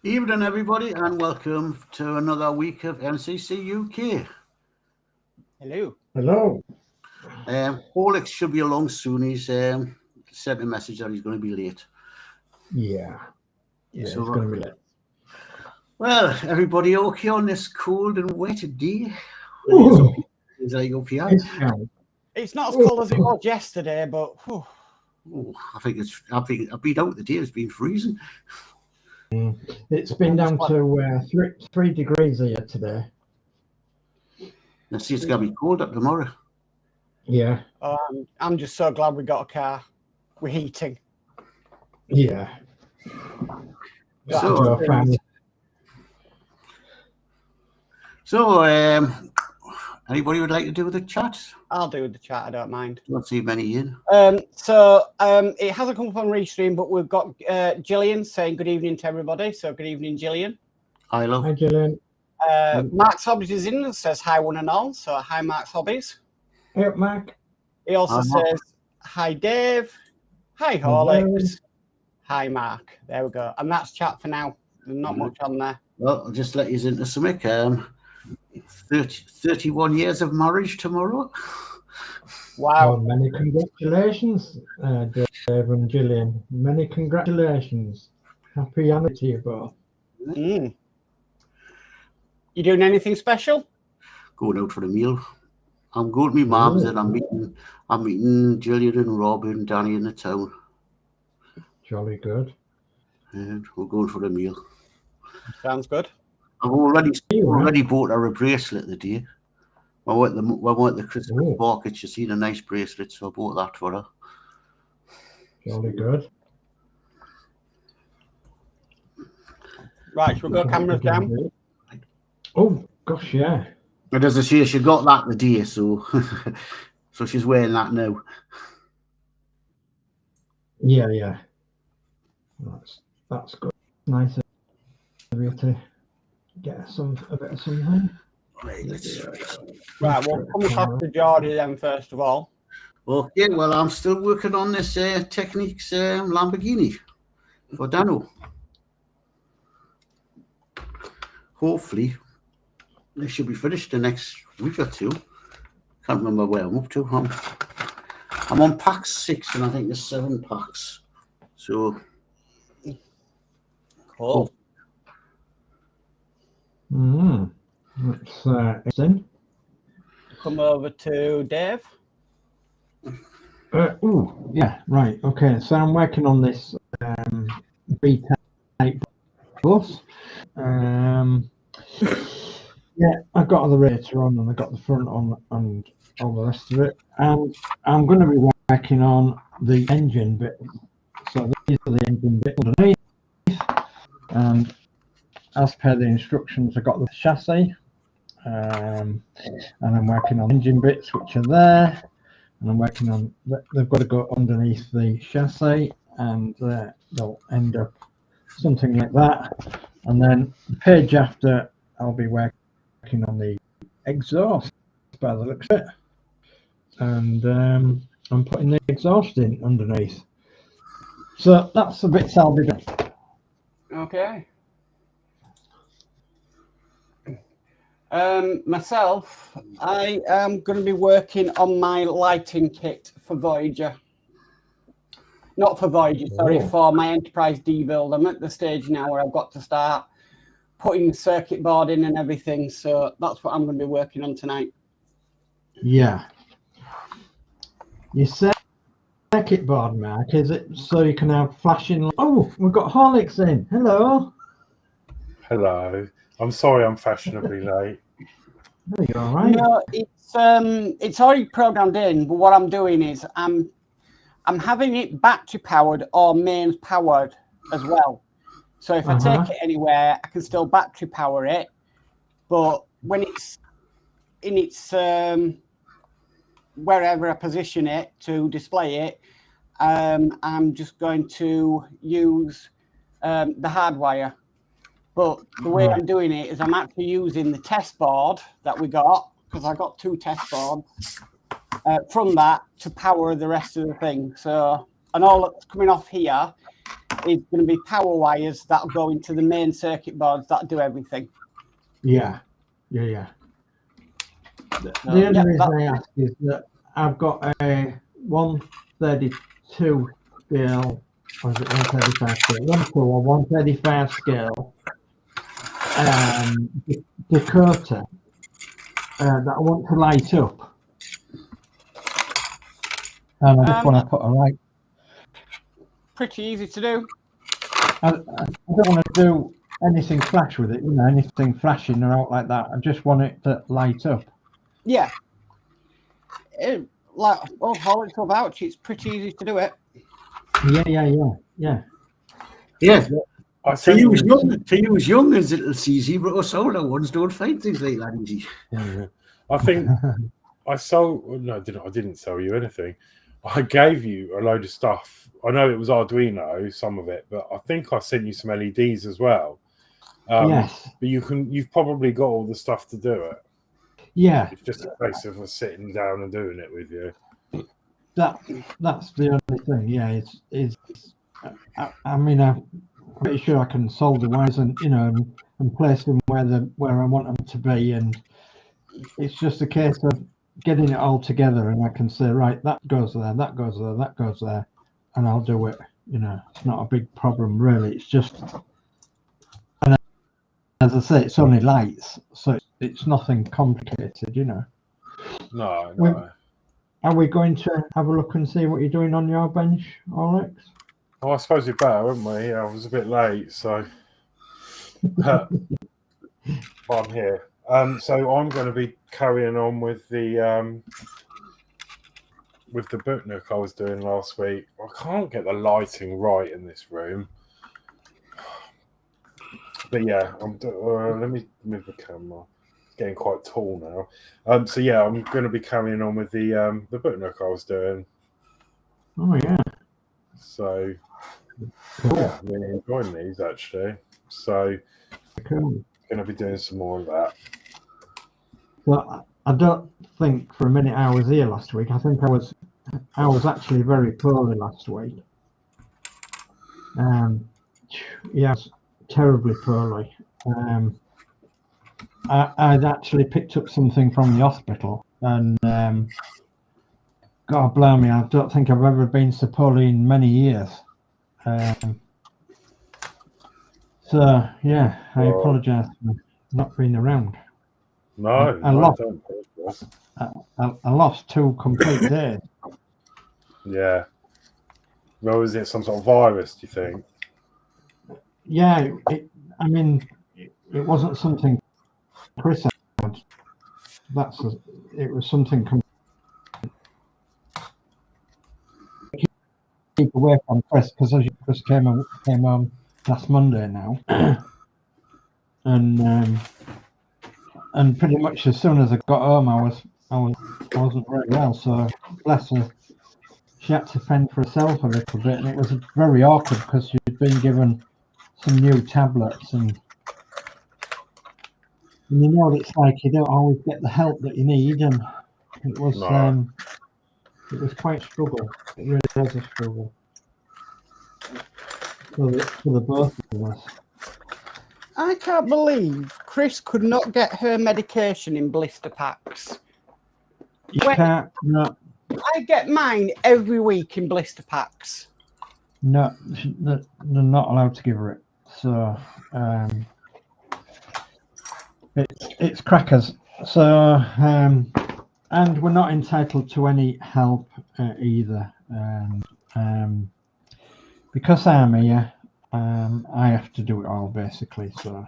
Evening, everybody, and welcome to another week of MCC UK. Hello. Hello. Horlixs should be along soon. He's sent a message that he's going to be late. Yeah, so, it's going to be late. Well, everybody okay on this cold and wet day? Is like up here? It's not as cold as it was yesterday, but I think I've been out the day. It's been freezing. It's been down to 3 degrees here today. Let's see, it's going to be cold up tomorrow. Yeah. I'm just so glad we got a car. We're heating. Yeah. So, anybody would like to do the chat? I'll do the chat. I don't mind. Not see many in. It hasn't come up on Restream, but we've got Gillian saying good evening to everybody. So good evening, Gillian. Hi, love. Hi, Gillian. Mark's Hobbies is in and says hi, one and all. So hi, Mark's Hobbies. Hey, Mark. He also says hi, Dave. Hi, Horlixs. Hi, Mark. There we go. And that's chat for now. There's not much on there. Well, I'll just let you into something. 31 years of marriage tomorrow. Wow. Oh, many congratulations, Dave and Gillian. Many congratulations. Happy anniversary to you both. You doing anything special? Going out for a meal. I'm going to my mum's and I'm meeting Gillian and Rob and Danny in the town. Jolly good. And we're going for a meal. Sounds good. I've already bought her a bracelet the day. I went to the Christmas market. She's seen a nice bracelet, so I bought that for her. Jolly good. Right, shall we go cameras down? Oh, gosh, yeah. But as I say, she got that the day, so so she's wearing that now. Yeah. That's good. Nice of you to get a bit of something. Right, we'll come across to Geordie then first of all. Okay, well, I'm still working on this Techniques Lamborghini for Danno. Hopefully, this should be finished the next week or two. Can't remember where I'm up to. I'm on pack 6, and I think there's 7 packs. So, cool. Let's in. Come over to Dave. Yeah, right. Okay, so I'm working on this B-type bus. Yeah, I've got the radiator on and I've got the front on and all the rest of it. And I'm going to be working on the engine bit. So these are the engine bit underneath. And as per the instructions, I got the chassis. And I'm working on engine bits which are there. And I'm working on, they've got to go underneath the chassis and they'll end up something like that. And then the page after, I'll be working on the exhaust by the looks of it. And I'm putting the exhaust in underneath. So that's the bits I'll be doing. Okay. Myself, I am going to be working on my lighting kit for Voyager. Not for Voyager, sorry, for my Enterprise D build. I'm at the stage now where I've got to start putting the circuit board in and everything. So that's what I'm going to be working on tonight. Yeah. Your circuit board, Mark, is it so you can have flashing? Oh, we've got Horlixs in. Hello. Hello. I'm sorry I'm fashionably late. Are you all right? No, it's already programmed in, but what I'm doing is I'm having it battery powered or mains powered as well. So if I take it anywhere, I can still battery power it. But when it's in its wherever I position it to display it, I'm just going to use the hardwire. But the way I'm doing it is I'm actually using the test board that we got, because I got 2 test boards from that to power the rest of the thing. So, and all that's coming off here is going to be power wires that'll go into the main circuit boards that do everything. Yeah. The only reason I ask is that I've got a 132 scale, or is it 135 scale? 135 scale Dakota that I want to light up. And I just want to put a light. Pretty easy to do. I don't want to do anything flash with it, anything flashing or out like that. I just want it to light up. Yeah. Horlixs will vouch, it's pretty easy to do it. Yeah. To use young as it's easy, but us older ones don't find things like that easy. Yeah. I think I didn't sell you anything. I gave you a load of stuff. I know it was Arduino, some of it, but I think I sent you some LEDs as well. Yes. But you've probably got all the stuff to do it. Yeah. It's just a case of us sitting down and doing it with you. That's the only thing. Yeah, I'm pretty sure I can solve the wires and and place them where I want them to be, and it's just a case of getting it all together, and I can say, right, that goes there, that goes there, that goes there, and I'll do it. It's not a big problem really. It's just, and as I say, it's only lights, so it's nothing complicated. No. Are we going to have a look and see what you're doing on your bench, Horlixs? Oh, I suppose we better, wouldn't we? Yeah, I was a bit late, so but I'm here. So I'm going to be carrying on with the bootnook I was doing last week. I can't get the lighting right in this room, but yeah, let me move the camera. It's getting quite tall now. So yeah, I'm going to be carrying on with the bootnook I was doing. Oh yeah. So yeah, I'm really enjoying these actually. So cool. Going to be doing some more of that. Well, I don't think for a minute I was here last week. I think I was actually very poorly last week. Yeah, I was terribly poorly. I'd actually picked up something from the hospital, and God blimey, I don't think I've ever been so poorly in many years. So yeah, I apologise for not being around. No, I lost 2 complete days. Yeah. Well, is it some sort of virus, do you think? Yeah, it wasn't something Chris had. It was something keep away from Chris, because as Chris came home last Monday now, and pretty much as soon as I got home, I wasn't very well. So bless her, she had to fend for herself a little bit, and it was very awkward because she'd been given some new tablets, and you know what it's like. You don't always get the help that you need, and it was quite a struggle. It really was a struggle for the both of us. I can't believe Chris could not get her medication in blister packs. You can't. No. I get mine every week in blister packs. No, they're not allowed to give her it. So it's crackers. So and we're not entitled to any help either. Because I'm here, I have to do it all basically. So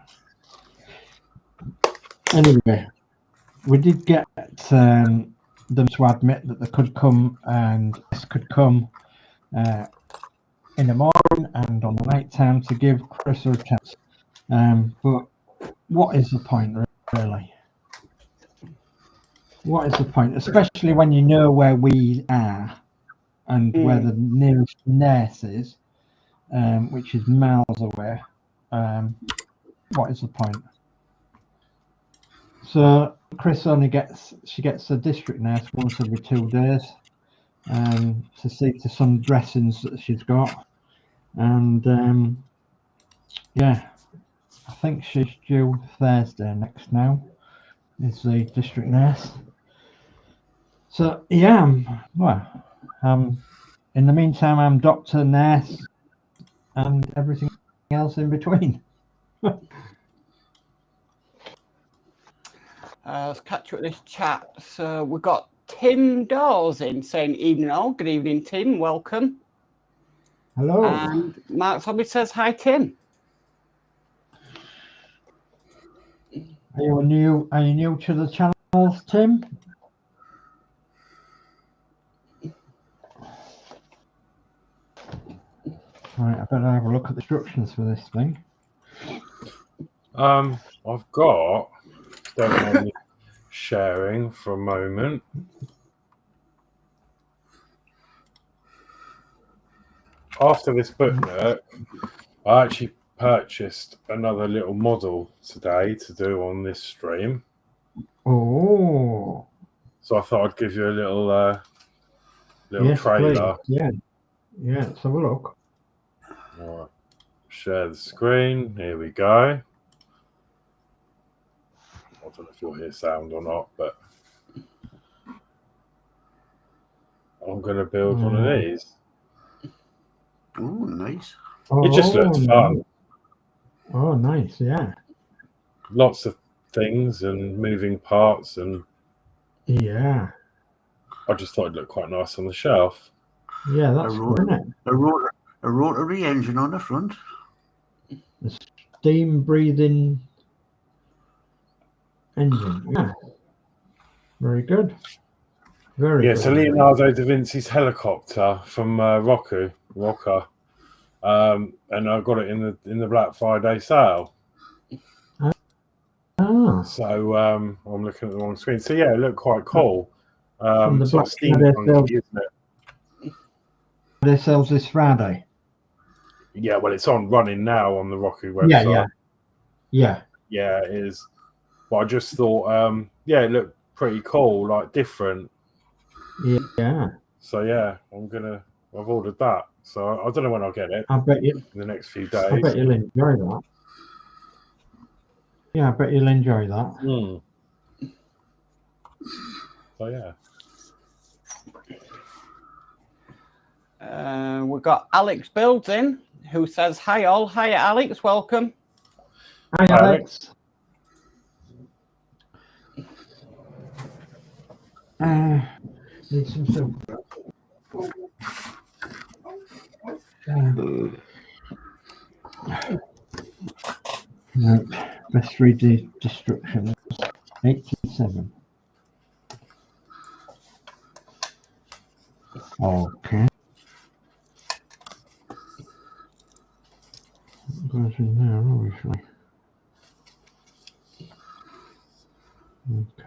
anyway, we did get them to admit that they could come, and this could come in the morning and on the night time to give Chris a chance. But what is the point, really? What is the point, especially when you know where we are and where the nearest nurse is, which is miles away? What is the point? So Chris only gets a district nurse once every 2 days to see to some dressings that she's got, And yeah, I think she's due Thursday next now, is the district nurse. So yeah, in the meantime, I'm doctor, nurse, and everything else in between. Let's catch up with this chat. So we've got Tim Dawes in saying evening all. Good evening, Tim. Welcome. Hello. And Mark's Hobby says hi, Tim. Are you new to the channels, Tim? Right, I better have a look at the instructions for this thing. I've got, don't mind me sharing for a moment. After this booklet, I actually purchased another little model today to do on this stream. Oh. So I thought I'd give you a little Yes, trailer. please. Yeah. Yeah, let's have a look. All right. Share the screen. Here we go. I don't know if you'll hear sound or not, but I'm going to build one of these. Oh, nice. It just looks fun. Oh, nice, yeah. Lots of things and moving parts, and yeah, I just thought it'd look quite nice on the shelf. Yeah, that's good, isn't it? A rotary engine on the front. A steam breathing engine. Yeah. Very good. Very good. It's a Leonardo da Vinci's helicopter from Rocker. And I got it in the Black Friday sale. Ah. So I'm looking at the wrong screen. So yeah, it looked quite cool. From the So Black steampunk, isn't it? They sells this Friday. Yeah, well, it's running now on the Rocky website. Yeah. Yeah, it is. But I just thought, it looked pretty cool, like different. Yeah. So yeah, I've ordered that. So I don't know when I'll get it. I bet you in the next few days. I bet you'll enjoy that. Yeah, I bet you'll enjoy that. Mm. So yeah. We've got Alex Builds in, who says hi all. Hi Alex, welcome. Hi Alex. Need some soup. Right. Best read the destruction. 87. Okay. Goes in there, obviously.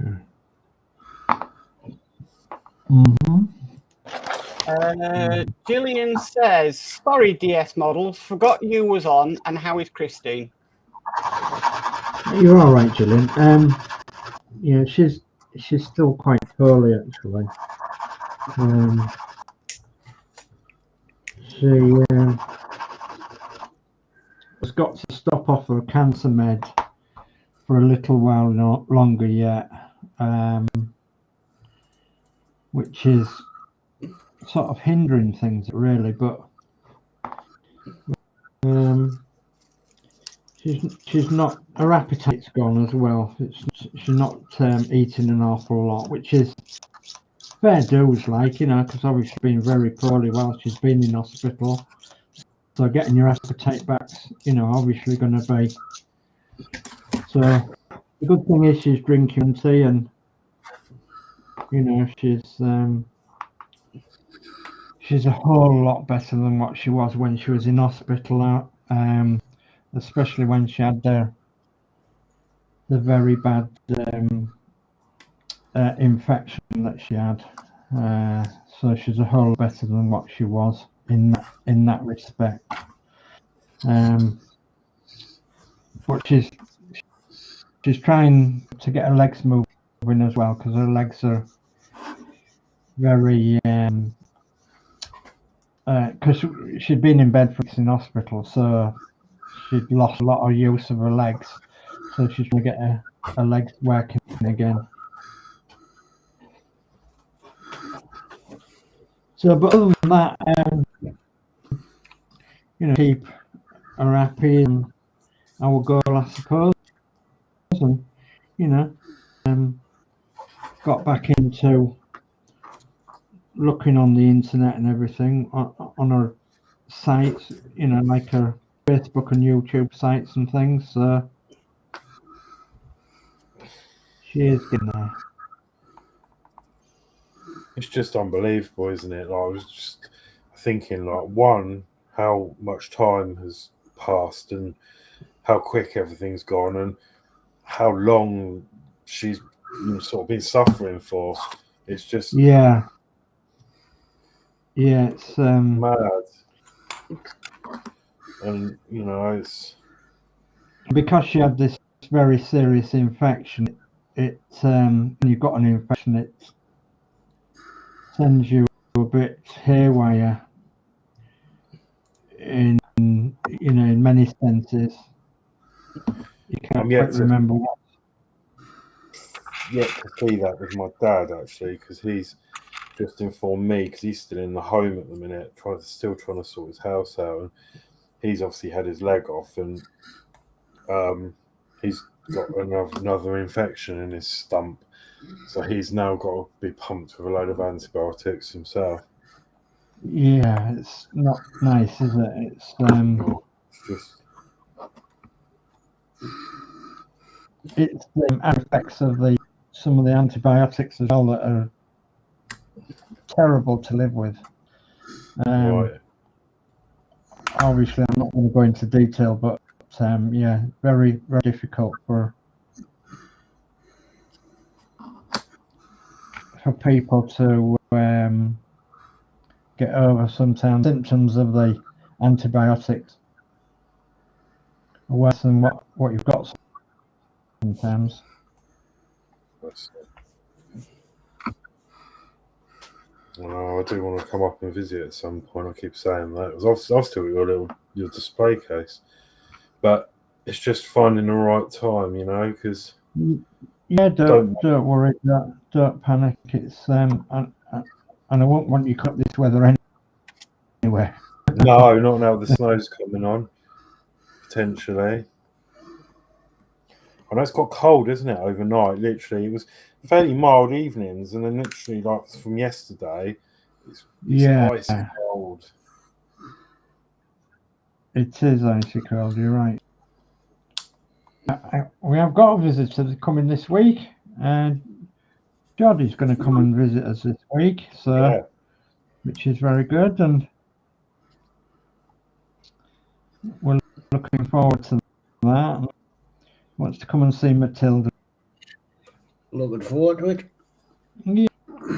Okay. Gillian says, sorry DS Models, forgot you was on, and how is Christine? You're all right, Gillian. Yeah, she's still quite poorly actually. She has got to stop off her cancer med for a little while longer yet, which is sort of hindering things really, but she's not, her appetite's gone as well. She's not eating an awful lot, which is fair dues, like, you know, because obviously she's been very poorly while she's been in hospital. So getting your appetite back, you know, obviously going to be. So the good thing is she's drinking tea, and you know she's a whole lot better than what she was when she was in hospital. Especially when she had the very bad infection that she had. So she's a whole lot better than what she was in that respect. But she's trying to get her legs moving as well, because her legs are very because she'd been in bed for weeks in hospital, so she'd lost a lot of use of her legs. So she's going to get her legs working again. So, but other than that, keep her happy and our goal, I suppose. And, got back into looking on the internet and everything on her sites, like her Facebook and YouTube sites and things. So she is getting there. It's just unbelievable, isn't it? Like, I was just thinking, like, one, how much time has passed and how quick everything's gone and how long she's sort of been suffering for. It's just it's mad. And it's because she had this very serious infection. When you've got an infection, it sends you a bit haywire in many senses. You can't quite remember what. Yet to see that with my dad, actually, because he's just informed me, because he's still in the home at the minute, still trying to sort his house out, and he's obviously had his leg off, and he's got another infection in his stump, so he's now got to be pumped with a load of antibiotics himself. Yeah, it's not nice, is it? It's it's the effects of some of the antibiotics as well that are terrible to live with. Right. Obviously, I'm not going to go into detail, but very, very difficult for people to get over sometimes symptoms of the antibiotics are worse than what you've got sometimes. I do want to come up and visit at some point. I keep saying that. I've still got your display case, but it's just finding the right time, because don't worry, don't panic. It's and I won't want you to cut this weather anywhere. No, not now the snow's coming on, potentially. I know it's got cold, isn't it, overnight? Literally, it was fairly mild evenings, and then literally, like from yesterday, it's icy cold. It is icy cold, you're right. We have got a visitor coming this week, and Geordie's going to come and visit us this week, which is very good, and we're looking forward to that. Wants to come and see Matilda. Looking forward to it.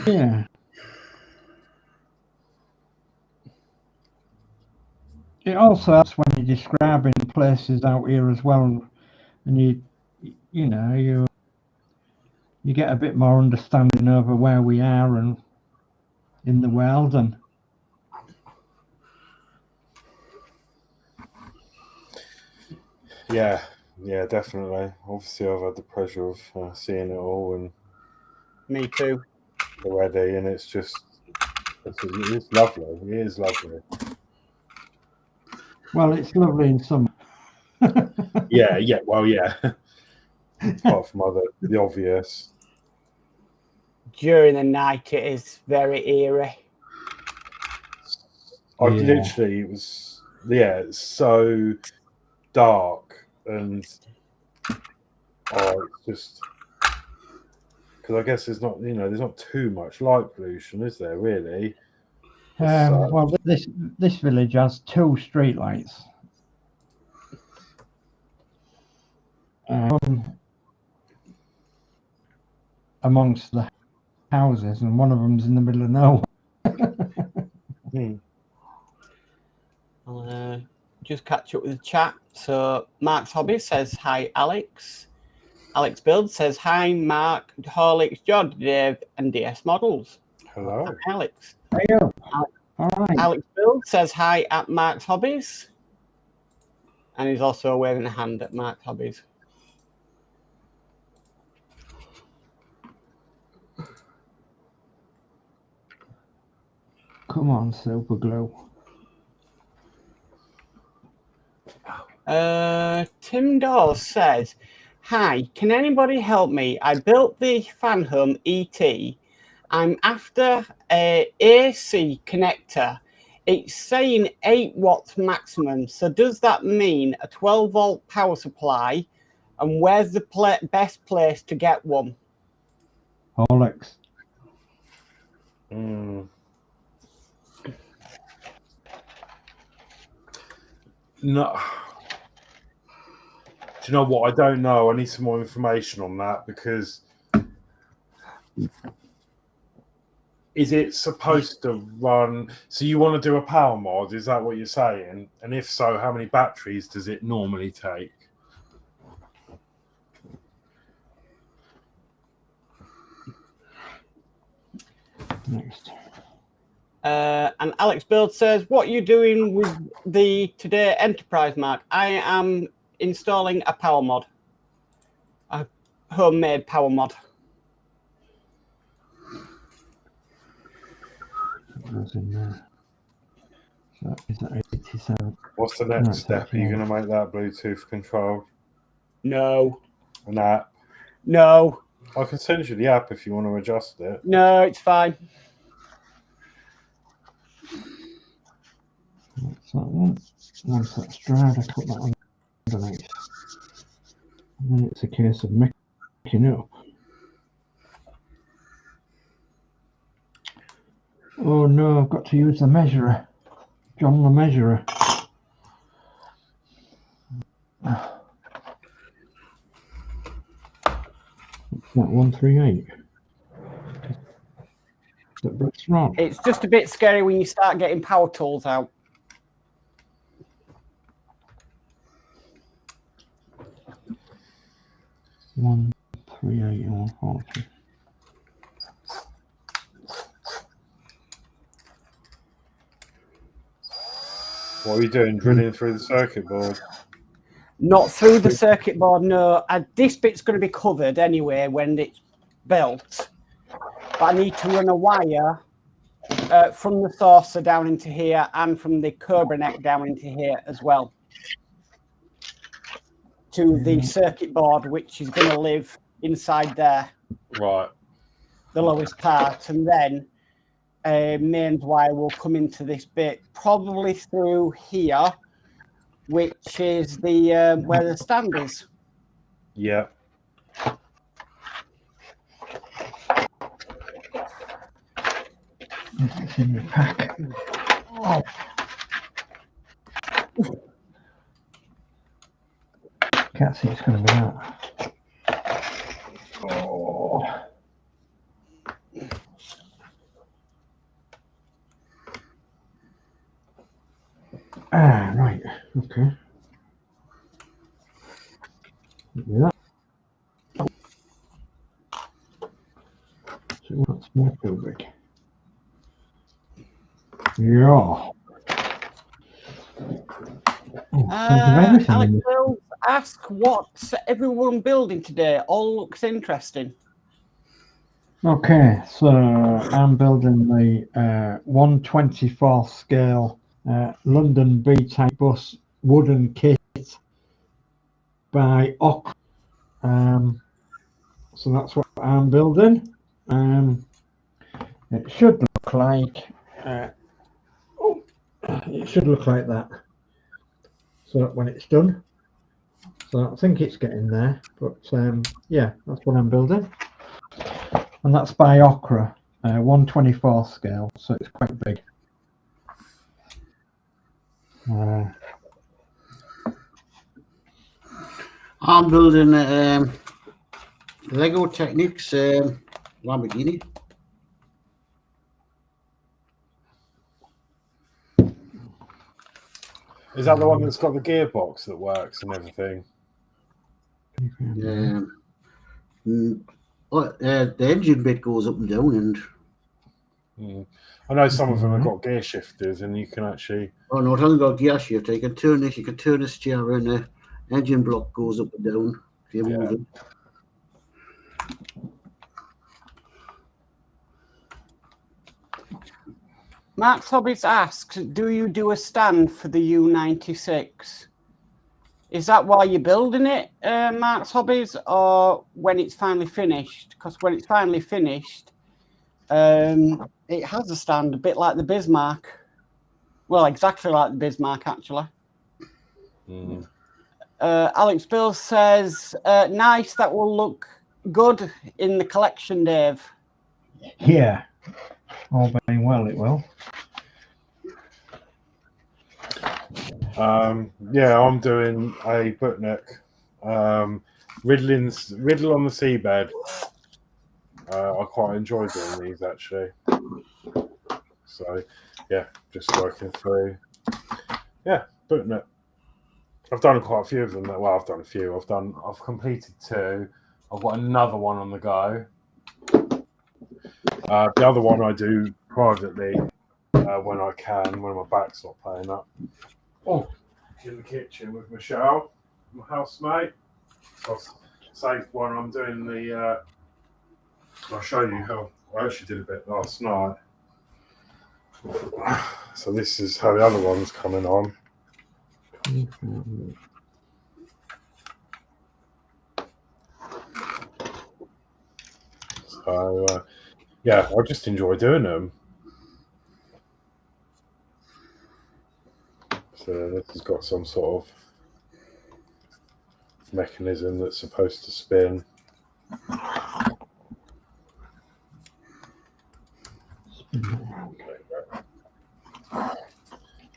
Yeah. It also helps when you're describing places out here as well, and you get a bit more understanding over where we are and in the world. And yeah, definitely. Obviously, I've had the pleasure of seeing it all, and me too already, and it's lovely. It is lovely. Well, it's lovely in summer. yeah. Apart from the obvious. During the night, it is very eerie. Literally, it was it's so dark, and it's just because I guess there's not too much light pollution, is there really? Well, this village has 2 street lights. Amongst the houses, and one of them's in the middle of nowhere. I'll just catch up with the chat. So Mark's Hobbies says hi, Alex. Alex Builds says hi, Mark, Horlixs, Geordie Dave, and DS Models. Hello, Alex. Hey, All right. Alex Build says hi at Mark's Hobbies. And he's also waving a hand at Mark's Hobbies. Come on, Super Glue. Tim Dawes says, hi, can anybody help me? I built the fan home ET. I'm after a AC connector. It's saying 8 watts maximum. So does that mean a 12 volt power supply? And where's the best place to get one? Horlixs. No. Do you know what? I don't know. I need some more information on that because is it supposed to run? So you want to do a power mod? Is that what you're saying? And if so, how many batteries does it normally take? Next. And Alex Build says, what are you doing with the Today Enterprise, Mark? I am installing a power mod, a homemade power mod. What's in there? So is that 87? What's the next step? Are you going to make that Bluetooth control? No. An app? No. I can send you the app if you want to adjust it. No, it's fine. That's that one. Once that's dried, I put that on underneath. And then it's a case of mixing up. Oh no, I've got to use the measurer. John the measurer. What's that, 138? That's wrong. It's just a bit scary when you start getting power tools out. What are you doing? Drilling through the circuit board? Not through the circuit board, no. This bit's going to be covered anyway when it's built. But I need to run a wire from the saucer down into here and from the cobra neck down into here as well to the circuit board, which is going to live inside there. Right. The lowest part. And then mains wire will come into this bit, probably through here, which is the where the stand is. Yeah. It's in the pack. Oh. Can't see it's going to be that. Oh. Ah, right. Okay. Yeah. So what's more big? Yeah. Alex Builds ask what's everyone building today. All looks interesting. Okay, so I'm building the 1/24 scale London B-type bus wooden kit by Ock. So that's what I'm building. It should look like that. So when it's done, so I think it's getting there. But yeah, that's what I'm building, and that's by Okra, 1/24 scale. So it's quite big. I'm building Lego Technics Lamborghini. Is that the one that's got the gearbox that works and everything? The engine bit goes up and down, and I know some of them have got gear shifters, and you can actually. Oh no, it hasn't got a gear shifter. You can turn this. You can turn the steer and the engine block goes up and down. If you move it. Mark's Hobbies asks, do you do a stand for the U96? Is that while you're building it, Mark's Hobbies, or when it's finally finished? Because when it's finally finished, it has a stand, a bit like the Bismarck. Well, exactly like the Bismarck, actually. Alex Bill says, nice, that will look good in the collection, Dave. Yeah, all being well, it will. Yeah, I'm doing a bootneck. Riddle on the seabed. I quite enjoy doing these actually. So yeah, just working through. Yeah, bootneck. I've done quite a few of them. Well, I've done a few. I've completed 2. I've got another one on the go. The other one I do privately when I can, when my back's not playing up. Oh, in the kitchen with Michelle, my housemate. So I've saved one. I'm doing the. I'll show you how I actually did a bit last night. So this is how the other one's coming on. So yeah, I just enjoy doing them. So this has got some sort of mechanism that's supposed to spin.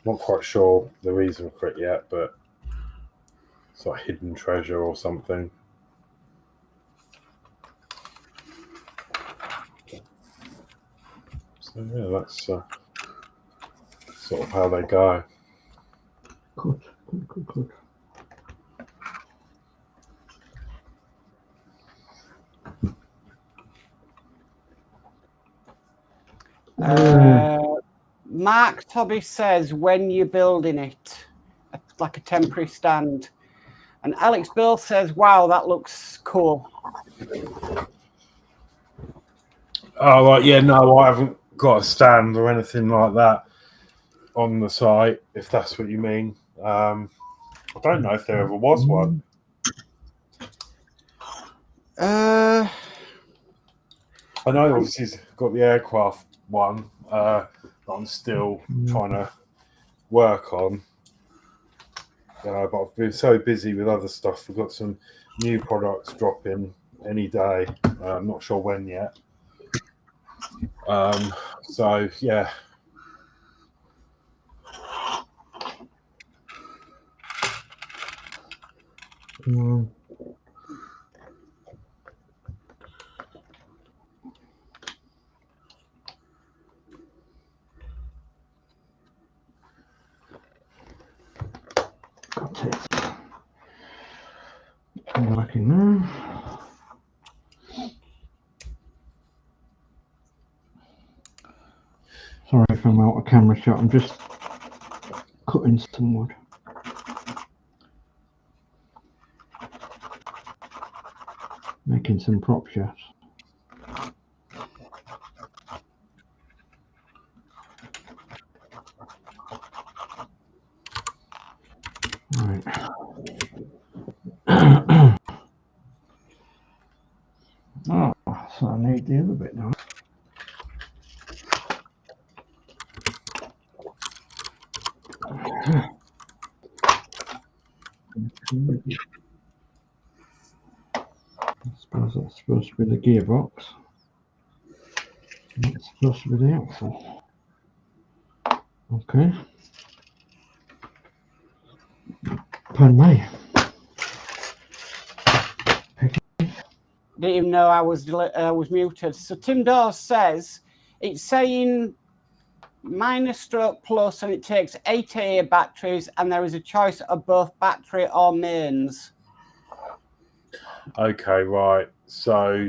Not quite sure the reason for it yet, but it's like hidden treasure or something. So yeah, that's sort of how they go. Good. Mark Tobby says when you're building it, like a temporary stand. And Alex Bill says, wow, that looks cool. Oh, right, yeah, no, I haven't got a stand or anything like that on the site, if that's what you mean. I don't know if there ever was one. I know obviously it's got the aircraft one that I'm still trying to work on. But I've been so busy with other stuff. We've got some new products dropping any day. I'm not sure when yet. So yeah. Got it. I'm working now. Sorry if I'm out of camera shot. I'm just cutting some wood. Making some prop shots. Right. Oh, so I need the other bit now. I suppose that's supposed to be the gearbox. It's supposed to be the axle. Okay. Pardon me. Didn't even know I was muted. So Tim Dawes says it's saying -/+ and it takes 8 AA batteries and there is a choice of both battery or mains. Okay, right. So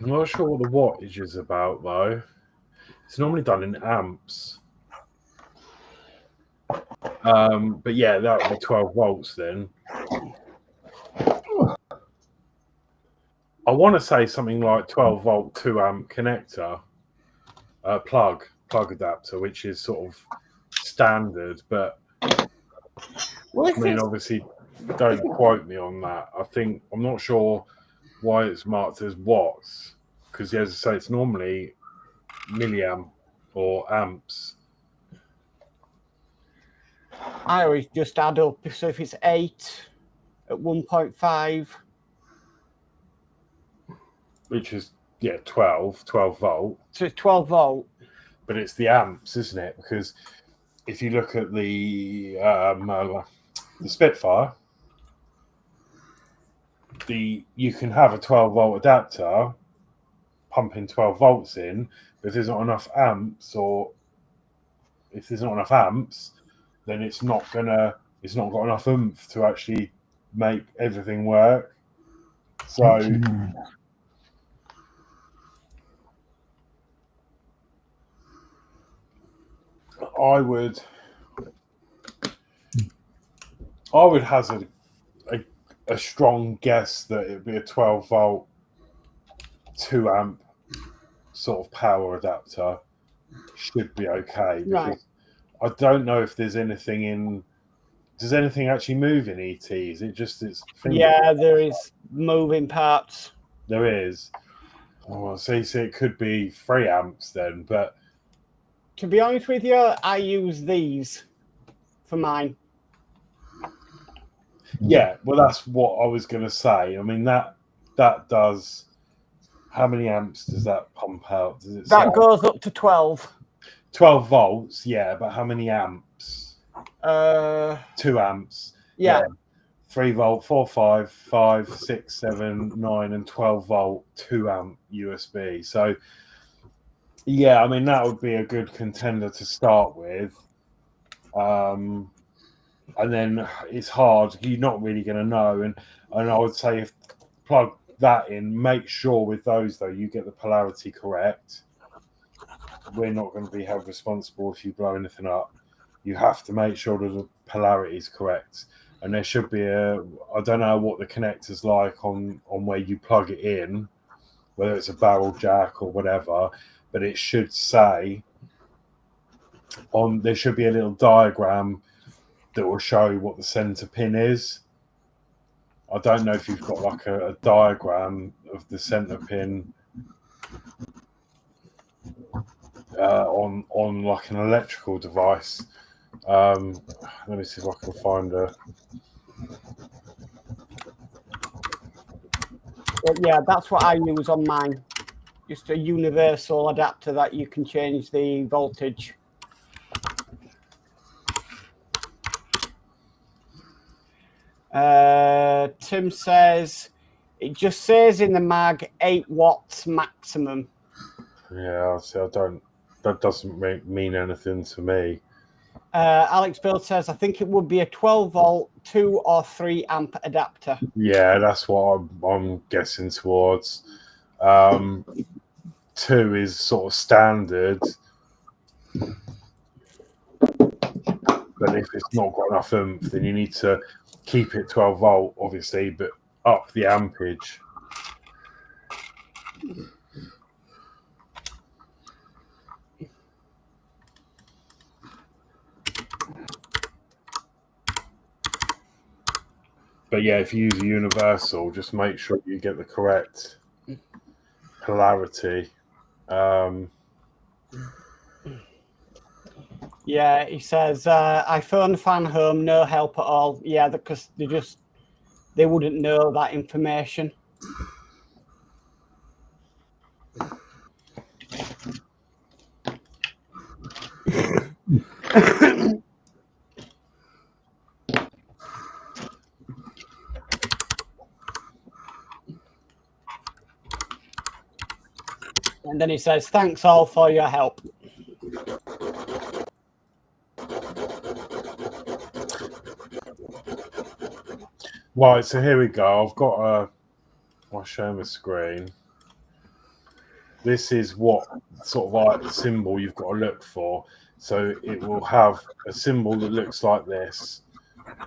I'm not sure what the wattage is about though. It's normally done in amps. But yeah, that would be 12 volts then. I want to say something like 12 volt 2 amp connector, plug adapter, which is sort of standard, but Well, I mean, obviously, don't quote me on that. I'm not sure why it's marked as watts, because as I say, it's normally milliamp or amps. I always just add up. So if it's 8 at 1.5, Which is 12 volt. so it's 12 volt. But it's the amps, isn't it? Because if you look at the Spitfire, you can have a 12 volt adapter pumping 12 volts in, but if there's not enough amps, then it's not got enough oomph to actually make everything work. So I would hazard a strong guess that it'd be a 12 volt 2 amp sort of power adapter should be okay. Right. I don't know if there's anything in. Does anything actually move in ET? Is it just its finger? Yeah, there is moving parts. There is. Oh, so it could be 3 amps then, but To be honest with you, I use these for mine. yeah, well, that's what I was going to say. I mean, that does. How many amps does that pump out? Does it That say? goes up to 12. 12 volts, yeah, but how many amps? 2 amps. Yeah. 3 volt, 4, 5, 5, 6, 7, 9, and 12 volt 2 amp USB. So, yeah, I mean, that would be a good contender to start with. And then it's hard. You're not really going to know. And I would say if plug that in, make sure with those, though, you get the polarity correct. We're not going to be held responsible if you blow anything up. You have to make sure that the polarity is correct. And there should be I don't know what the connector's like on where you plug it in, whether it's a barrel jack or whatever, but it should say there should be a little diagram that will show what the center pin is. I don't know if you've got like a diagram of the center pin on like an electrical device. Let me see if I can find a. Yeah, that's what I use on mine. Just a universal adapter that you can change the voltage. Tim says it just says in the mag 8 watts maximum. Yeah, see, that doesn't mean anything to me. Alex Bill says I think it would be a 12 volt 2 or 3 amp adapter. Yeah, that's what I'm guessing towards. 2 is sort of standard, but if it's not got enough oomph, then you need to keep it 12 volt, obviously, but up the ampage. But yeah, if you use a universal, just make sure you get the correct polarity. Yeah, he says I phoned fan home, no help at all. Yeah, because they wouldn't know that information. And then he says, thanks all for your help. Right, so here we go. I've got I'll show my screen. this is what sort of like symbol you've got to look for. So it will have a symbol that looks like this.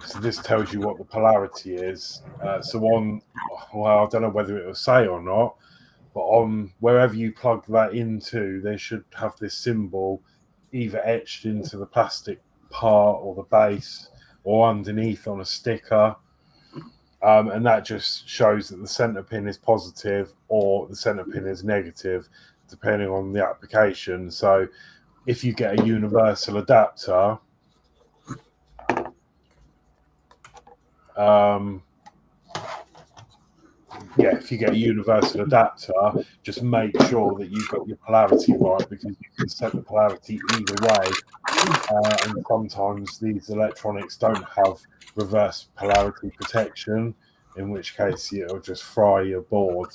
So this tells you what the polarity is. So on, well, I don't know whether it will say or not, but on wherever you plug that into, they should have this symbol either etched into the plastic part or the base or underneath on a sticker. And that just shows that the center pin is positive or the center pin is negative, depending on the application. So if you get a universal adapter, if you get a universal adapter, just make sure that you've got your polarity right, because you can set the polarity either way. And sometimes these electronics don't have reverse polarity protection, in which case it'll just fry your board.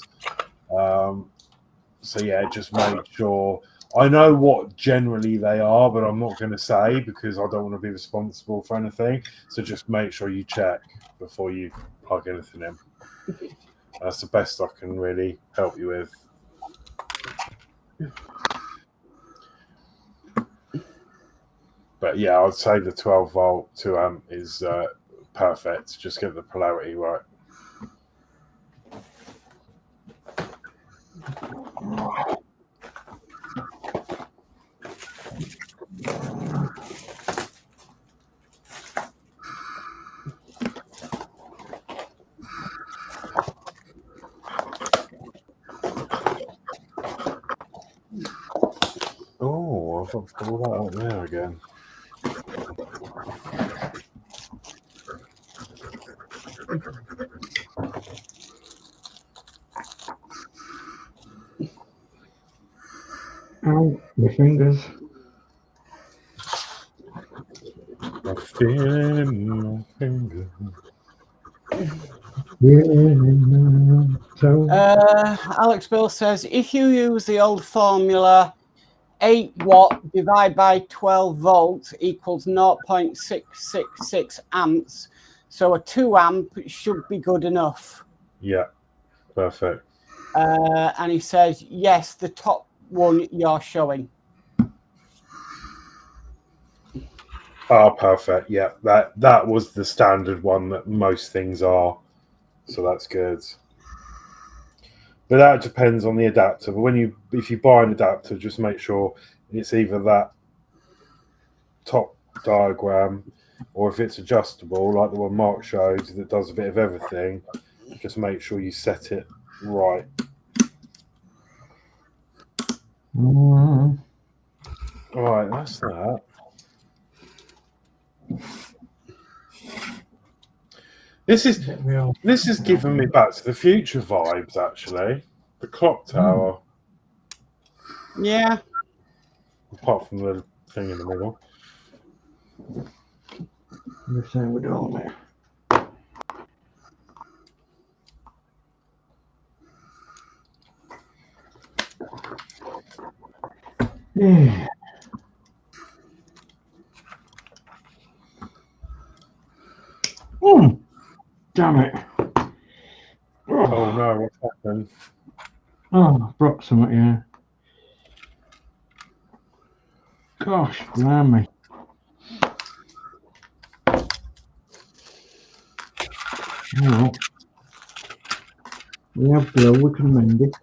So yeah, just make sure. I know what generally they are, but I'm not going to say because I don't want to be responsible for anything. So just make sure you check before you plug anything in. That's the best I can really help you with. But yeah, I'd say the 12 volt 2 amp is perfect. Just get the polarity right. Oh, I've got to pull that out there again. Ow, my fingers. I'm feeling my finger. Alex Bill says, if you use the old formula, 8 watt divided by 12 volts equals 0.666 amps. So a 2 amp should be good enough. Yeah, perfect. And he says, yes, the top one you're showing. Oh, perfect. Yeah, that was the standard one that most things are. So that's good. But that depends on the adapter. But if you buy an adapter, just make sure it's either that top diagram, or if it's adjustable, like the one Mark showed that does a bit of everything, just make sure you set it right. All right, that's that. This is giving me Back to the Future vibes, actually. The clock tower. Yeah. Apart from the thing in the middle. The same with all there. Yeah. Damn it. Oh no, what's happened? Oh, I broke something, yeah. Gosh, blimey. Oh, we have glue, we can mend it.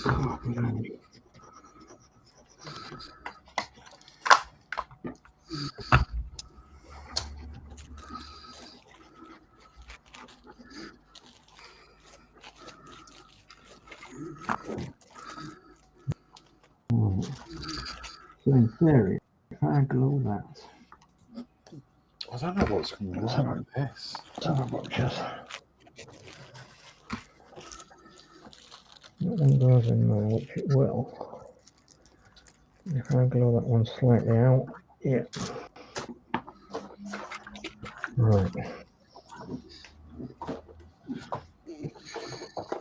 Oh, blimey. So in theory, if I glue that, I don't know what's wrong with this. That one goes in there, which it will. If I glue that one slightly out, yeah. Right.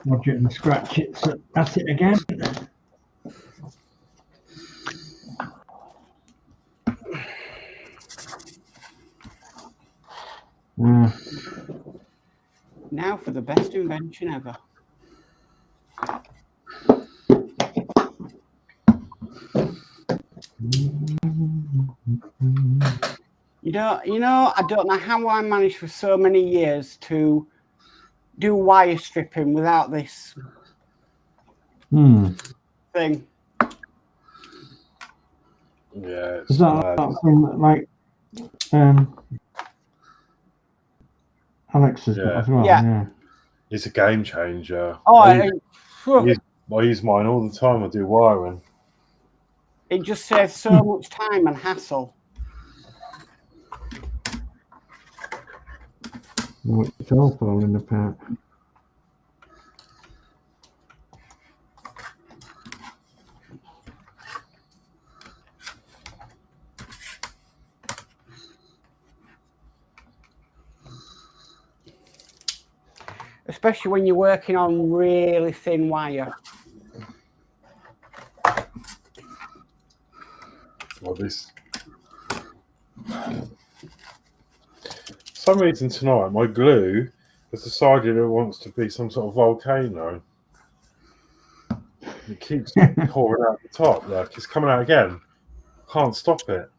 Roger and scratch it. So that's it again. Now for the best invention ever. You know, I don't know how I managed for so many years to do wire stripping without this thing. Yeah, Is that thing that, like, Alex has got as well? Yeah. It's a game changer. Oh, I use mine all the time. I do wiring. It just saves so much time and hassle. Oh, it's all falling apart. Especially when you're working on really thin wire. Well, this. For some reason tonight, my glue has decided it wants to be some sort of volcano. It keeps pouring out the top. Like it's coming out again. Can't stop it.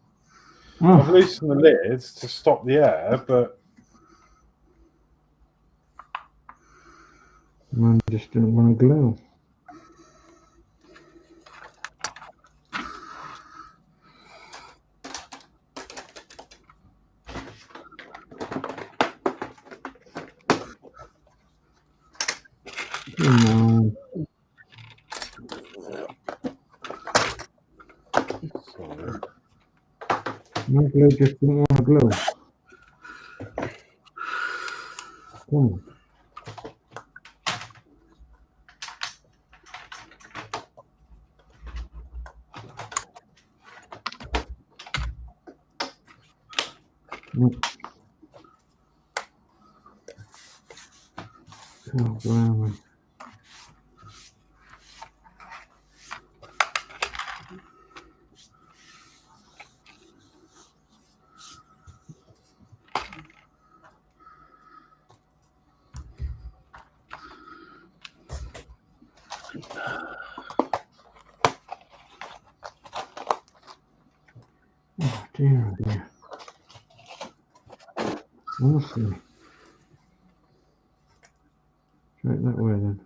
I've loosened the lids to stop the air, but I just didn't want to glue. No. sorry. My glue just didn't want to glue. Come on. Oh, blimey. Oh dear, oh dear. Honestly. Right that way then.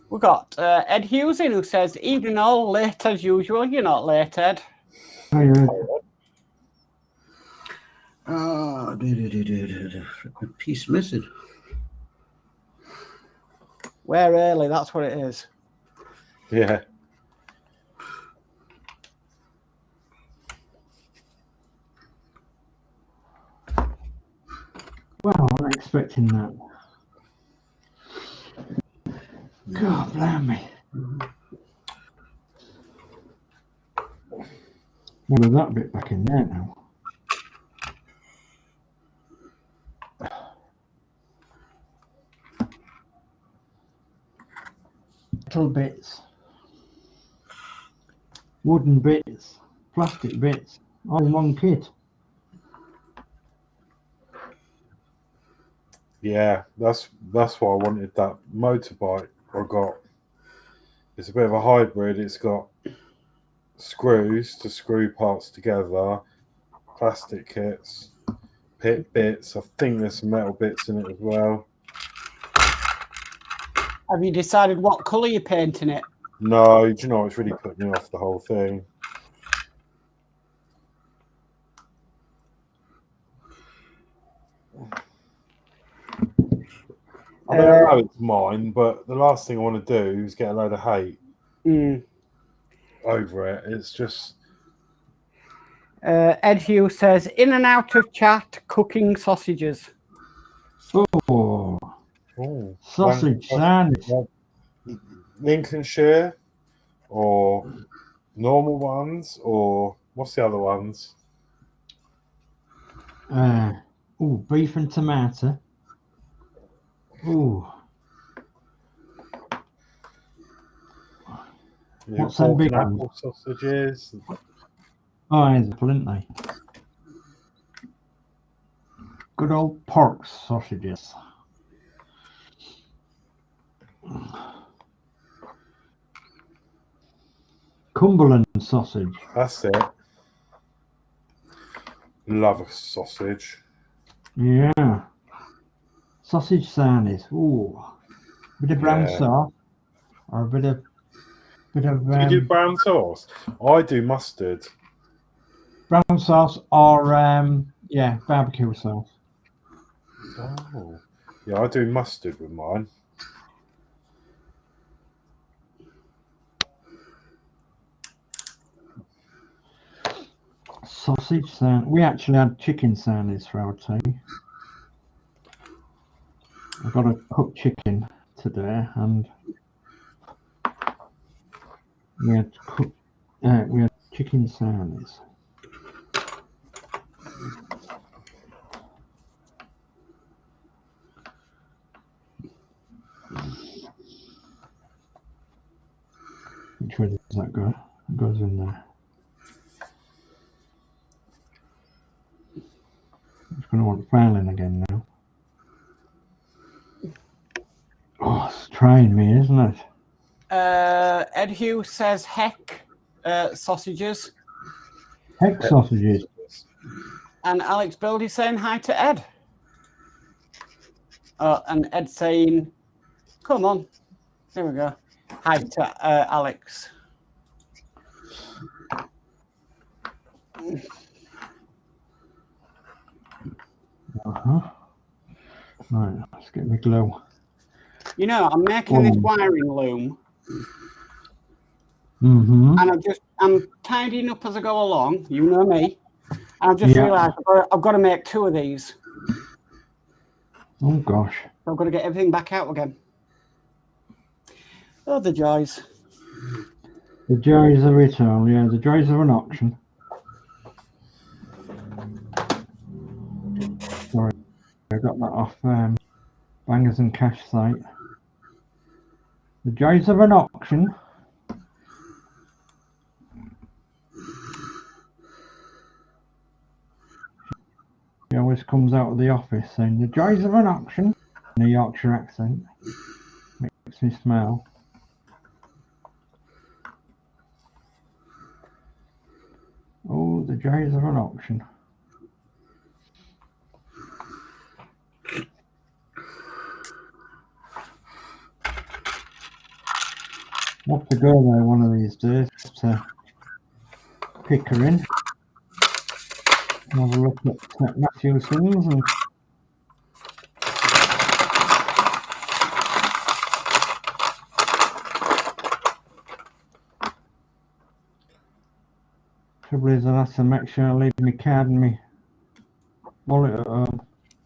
We've got Ed Hughes in who says, evening all, late as usual. You're not late, Ed. Hi, Ed. Oh, a piece missing. We're early, that's what it is. Yeah. Well, I wasn't expecting that. God, blimey. Well, that bit back in there now. Metal bits, wooden bits, plastic bits, all in one kit. Yeah, that's why I wanted that motorbike I got. It's a bit of a hybrid. It's got screws to screw parts together, plastic kits, pit bits. I think there's some metal bits in it as well. Have you decided what colour you're painting it? No, do you know, it's really put me off the whole thing. I mean, I know it's mine, but the last thing I want to do is get a load of hate over it. It's just... Ed Hughes says, in and out of chat, cooking sausages. Oh, sausage sandwich. Lincolnshire or normal ones, or what's the other ones? Beef and tomato. Ooh. Yeah, What's them pork big and ones? apple sausages. Oh, there's plenty. Good old pork sausages. Cumberland sausage. That's it. Love a sausage. Yeah. Sausage sarnies. Ooh. Bit of brown sauce. Or a bit of Do you do brown sauce? I do mustard. brown sauce or barbecue sauce. Oh. Yeah, I do mustard with mine. Sausage sarnies. We actually had chicken sarnies for our tea. I got a cooked chicken today, and we had chicken sarnies. Which way does that go? It goes in there. It's going to want filing again now. Oh, it's trying me, isn't it? Ed Hugh says heck sausages. Heck sausages. And Alex Build is saying hi to Ed. And Ed saying, come on. There we go. Hi to Alex. Right, let's get the glue. You know, I'm making this wiring loom. Mm-hmm. And I'm tidying up as I go along. You know me. And I've just realised I've got to make 2 of these. Oh gosh. So I've got to get everything back out again. Oh, the joys. The joys of it all, yeah, the joys of an auction. Sorry, I got that off Bangers and Cash site. The joys of an auction. He always comes out of the office saying the joys of an auction in a Yorkshire accent. Makes me smile. Oh, the joys of an auction. I'll have to go there one of these days to pick her in. Have a look at Matthewson's and trouble is I'll have to make sure I leave my card and my wallet at home.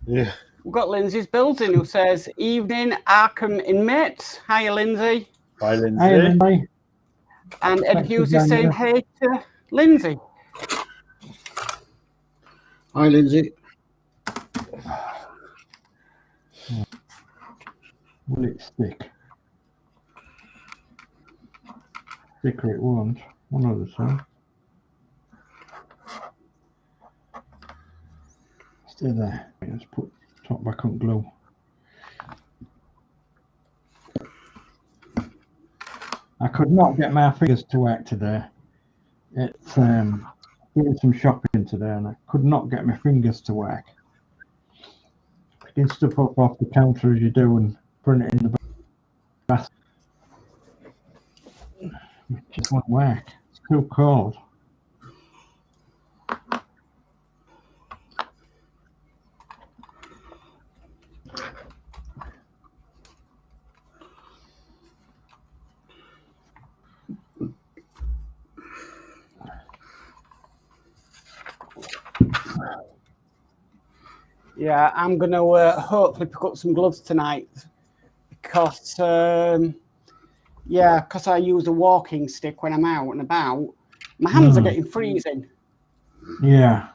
Yeah. We've got Lindsay's Builds in who says, evening, Arkham inmates. Hiya, Lindsay. Hi, Lindsay. Hey, Lindsay. And Ed Hughes is saying hey to Lindsay. Hi, Lindsay. Will it stick? Stick or it won't. One of the two. Stay there. Let's put top back on glue. I could not get my fingers to work today. It's doing some shopping today and I could not get my fingers to work. Picking stuff up off the counter as you do and putting it in the basket. It just won't work. It's too cold. Yeah, I'm going to hopefully pick up some gloves tonight because Yeah, because I use a walking stick when I'm out and about. My hands are getting freezing. Yeah.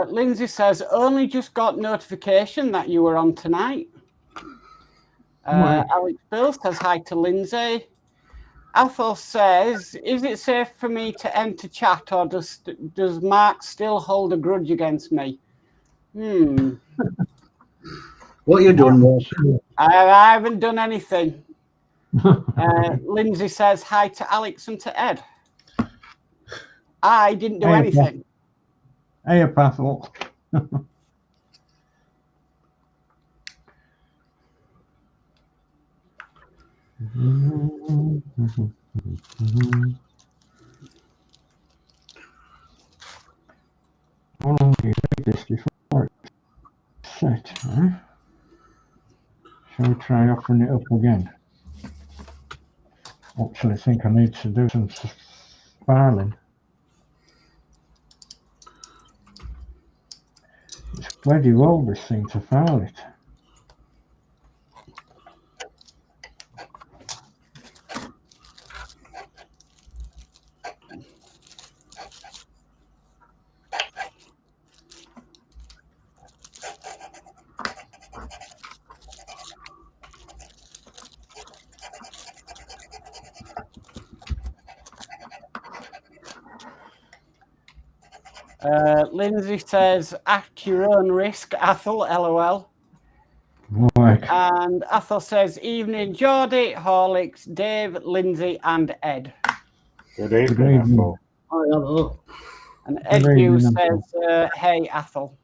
Lindsay says, only just got notification that you were on tonight. Right. Alex Bill says hi to Lindsay. Athol says, is it safe for me to enter chat, or does Mark still hold a grudge against me? What are you doing, Mark? I haven't done anything. Lindsay says hi to Alex and to Ed. I didn't do anything. Hey, Athol. How long do you leave this before it's set? Huh? Shall we try offering it up again? Actually, I think I need to do some filing. It's bloody well this thing to file it. Lindsay says, at your own risk, Athol, LOL. Right. And Athol says, evening, Geordie, Horlixs, Dave, Lindsay, and Ed. Good evening, Good evening. Athol. Oh, hello. And Ed Good Hughes evening, says, hey, Athol.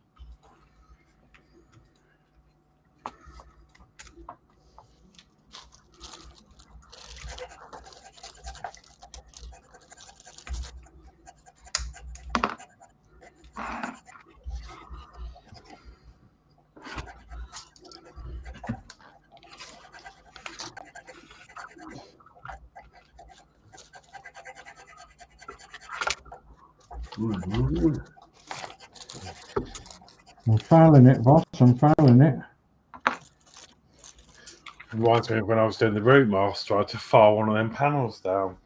I'm filing it, boss. I'm filing it. Reminds me of when I was doing the route master, I had to file one of them panels down.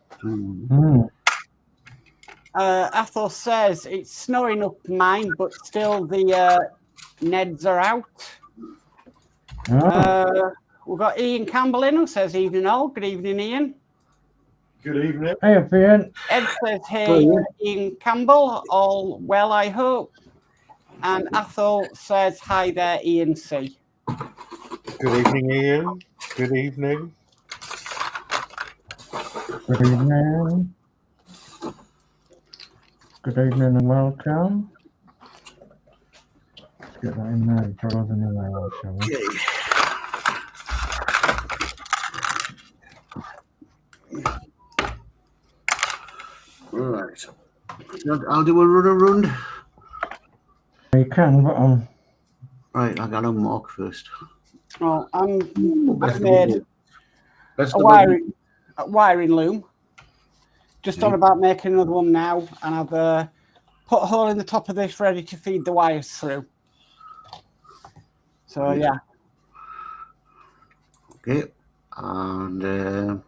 Athol says, it's snowing up mine, but still the Neds are out. We've got Ian Campbell in, who says, evening all. Good evening, Ian. Good evening. Hey, Ian. Ed says, hey, Ian Campbell, all well, I hope. And Athol says, hi there, Ian C. Good evening, Ian. Good evening. Good evening. Good evening and welcome. Let's get that in there and draw the new layout, shall we? Right. I'll do a run. You can, but Right, I got to mark first. Oh, I've Best made a wiring loom. Just on about making another one now, and I've put a hole in the top of this ready to feed the wires through. So yeah. Okay, and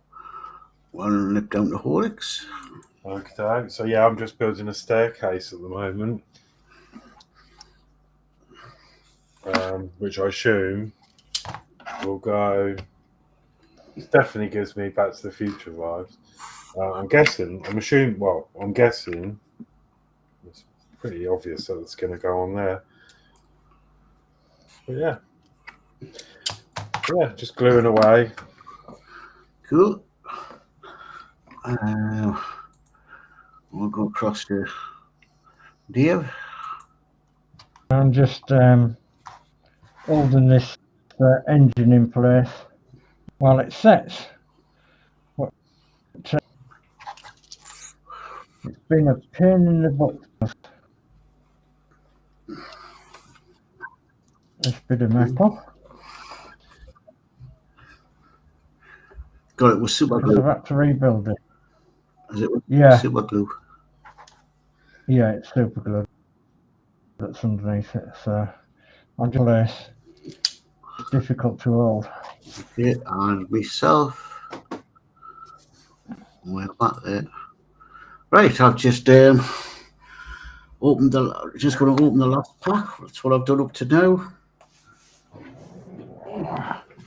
one nip down to Horlixs. Okay, so yeah, I'm just building a staircase at the moment, which I assume will go. It definitely gives me Back to the Future vibes. I'm guessing. It's pretty obvious that it's going to go on there. But yeah, just gluing away. Cool. We'll go across to Dave. I'm just holding this engine in place while it sets. It's been a pain in the butt. This bit of metal. Got it with super glue. I've had to rebuild it. Is it with super glue? Yeah, it's super glue that's underneath it. So on your place. Difficult to hold. Okay, and myself. We're back there. Right, I've just opened just going to open the last pack. That's what I've done up to now.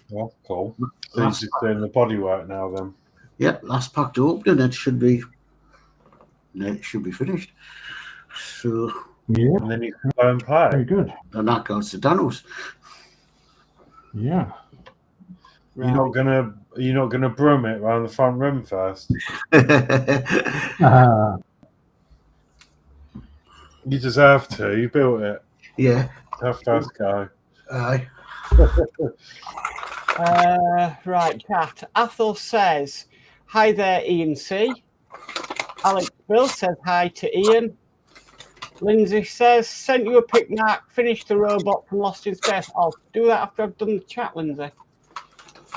Yeah, cool. So he's just doing the bodywork now then. Yeah, last pack to open, and it should be finished. So Yeah, And then you can go and play. very good. and that goes to Danno's. Yeah. You're not gonna broom it around the front room first. You deserve to. You built it. Yeah. Have first go. Aye. Right, chat. Athol says, hi there, Ian C. Alex Bill says hi to Ian. Lindsey says, sent you a pic, Mark. Finished the robot from Lost in Space. I'll do that after I've done the chat, Lindsey.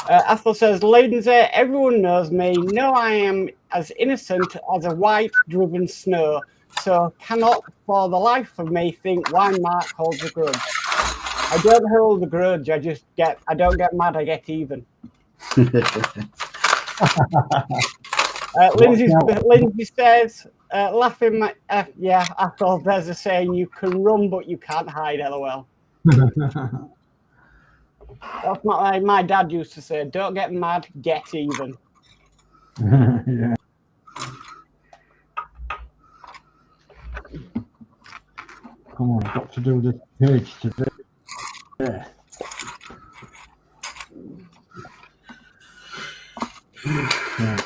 Athol says, Lindsey, everyone knows me. No, I am as innocent as a white driven snow, so cannot for the life of me think why Mark holds a grudge. I don't hold a grudge, I don't get mad, I get even. Lindsey says, laughing, yeah, I thought there's a saying, you can run but you can't hide, LOL. That's not like my dad used to say, don't get mad, get even. Yeah. Come on, I've got to do this page today. Yeah. Yeah.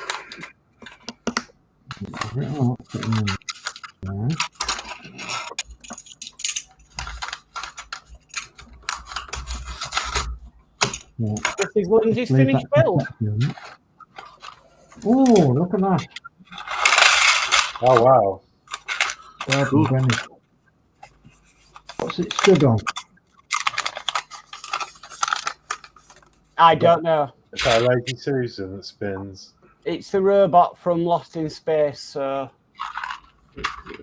This is Lindsey's finished build. Oh, look at that. Oh wow. Cool. What's it stood on? I don't know. It's our Lady Susan that spins. It's the robot from Lost in Space, so...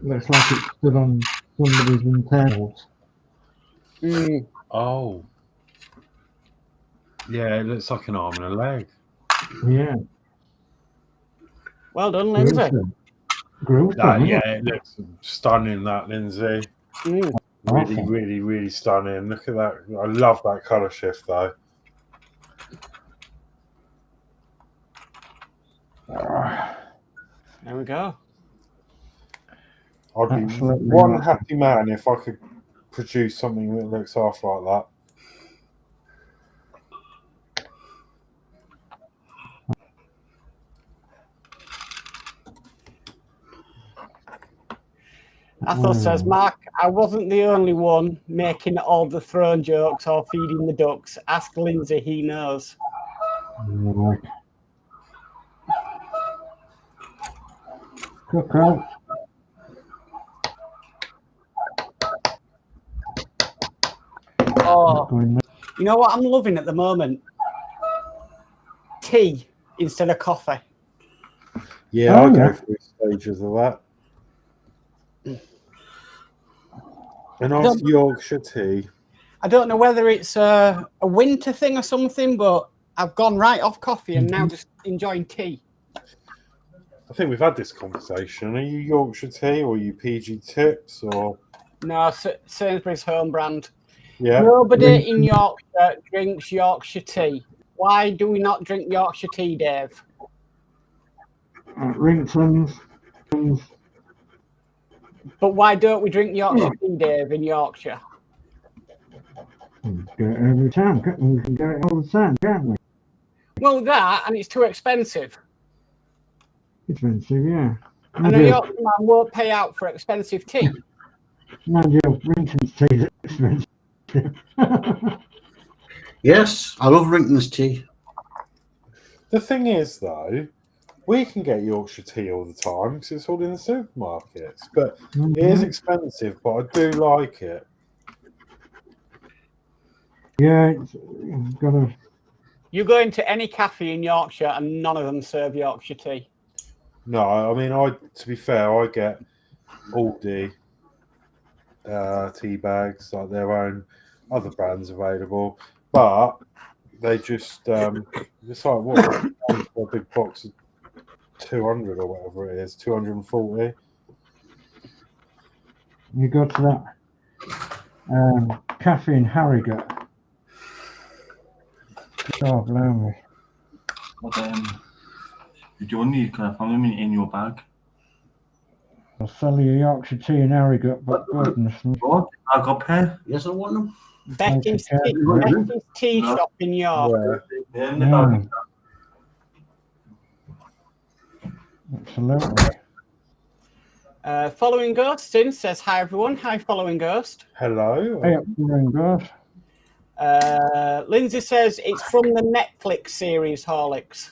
Looks like it stood on somebody's internals. Oh. Yeah, it looks like an arm and a leg. Yeah. Well done, Lindsey. Yeah, it looks stunning, that, Lindsey. Really stunning. Look at that. I love that colour shift, though. There we go. I'd be Absolutely one right. happy man if I could produce something that looks half like that. Athos says, Mark, I wasn't the only one making all the throne jokes or feeding the ducks. Ask Lindsey, he knows. Right. Cook out. Oh, you know what I'm loving at the moment? Tea instead of coffee. Yeah, I'll go through stages of that. A nice Yorkshire tea. I don't know whether it's a winter thing or something, but I've gone right off coffee and now just enjoying tea. I think we've had this conversation. Are you Yorkshire tea or are you PG Tips or? No, Sainsbury's home brand. Yeah. Nobody in Yorkshire drinks Yorkshire tea. Why do we not drink Yorkshire tea, Dave? Ringtons. But why don't we drink Yorkshire tea, Dave, in Yorkshire? Get it every time. We can get it all the time, can't we? Well, that, and it's too expensive. Expensive, yeah. And a Yorkshire man won't pay out for expensive tea. Mind you, Rington's tea is expensive. Yes, I love Rington's tea. The thing is, though, we can get Yorkshire tea all the time because it's all in the supermarkets. But it is expensive, but I do like it. Yeah, it's got a... You go into any cafe in Yorkshire and none of them serve Yorkshire tea. No, I mean, to be fair, I get Aldi tea bags, like their own other brands available, but they just it's like what a big box of 200 or whatever it is, 240. You go to that cafe in Harrogate. Oh, blimey. Did you need to have them in your bag? I'll sell you a Yorkshire tea in Harrogate, but goodness me. What? I got pair. Yes, I want them. Becky's Okay. tea shop in York. Mm. Absolutely. Following Ghost in says, hi everyone. Hi, Following Ghost. Hello. Hey, good. Lindsay says it's from the Netflix series Horlicks.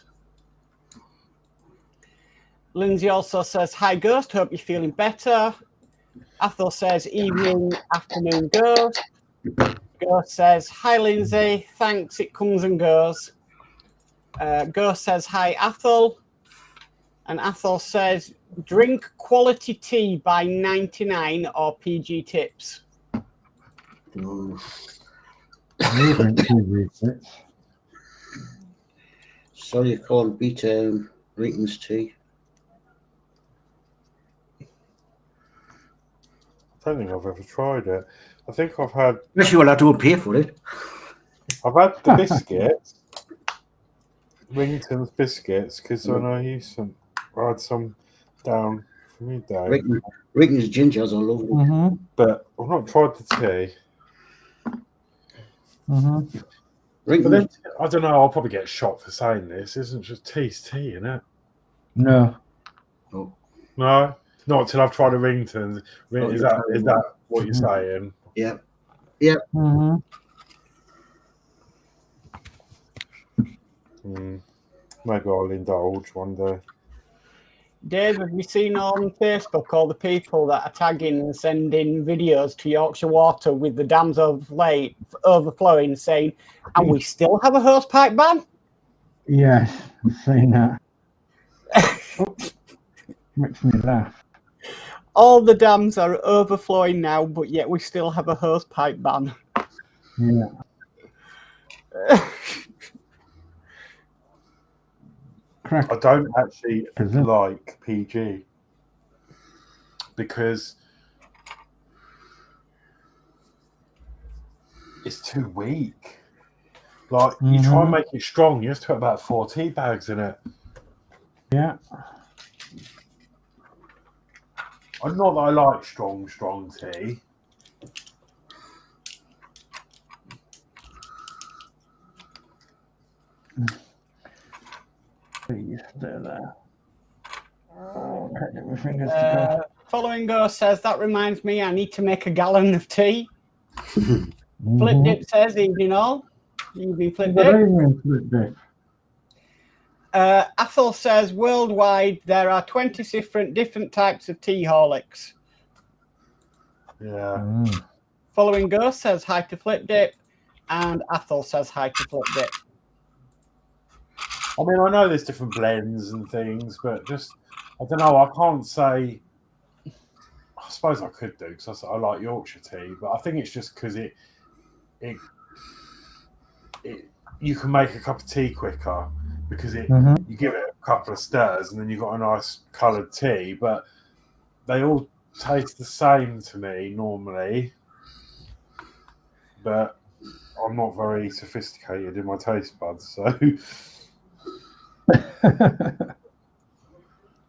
Lindsay also says, hi Ghost, hope you're feeling better. Athol says, evening, afternoon Ghost. Ghost says, hi Lindsay, thanks, it comes and goes. Ghost says, hi Athol. And Athol says, drink quality tea by 99 or PG Tips. Sorry, you can't beat Reeton's tea. I don't think I've ever tried it. I think I've had Unless you're allowed to pay for it. the biscuits, Rington's biscuits, because I know I had some down for me, Dave. Reeton's gingers are lovely. Mm-hmm. But I've not tried the tea. Mm-hmm. But then, I don't know, I'll probably get shot for saying this. Isn't just tea's tea, isn't it? No. Oh. No? Not until I've tried a Rington. Is that what you're saying? Yeah. Mm-hmm. Maybe I'll indulge one day. Dave, have you seen on Facebook all the people that are tagging and sending videos to Yorkshire Water with the dams overflowing saying, and we still have a hosepipe ban? Yes, I've seen that. Makes me laugh. All the dams are overflowing now, but yet we still have a hosepipe ban. Yeah. I don't actually like PG because it's too weak. Like, you try and make it strong, you have to put about 4 tea bags in it. Yeah. I'm not that I like strong tea. Please stay there. Oh, can't get my fingers to Following Ghost says, that reminds me, I need to make a gallon of tea. go. Flip Dip says, evening all. Evening Flip Dip. Good evening, Flip Dip. Athol says, worldwide, there are 20 different types of tea Horlicks. Yeah. Following Ghost says, hi to Flip Dip. And Athol says, hi to Flip Dip. I mean, I know there's different blends and things, but just, I don't know, I can't say, I suppose I could do, because I like Yorkshire tea, but I think it's just because you can make a cup of tea quicker, because you give it a couple of stirs, and then you've got a nice coloured tea, but they all taste the same to me, normally, but I'm not very sophisticated in my taste buds, so...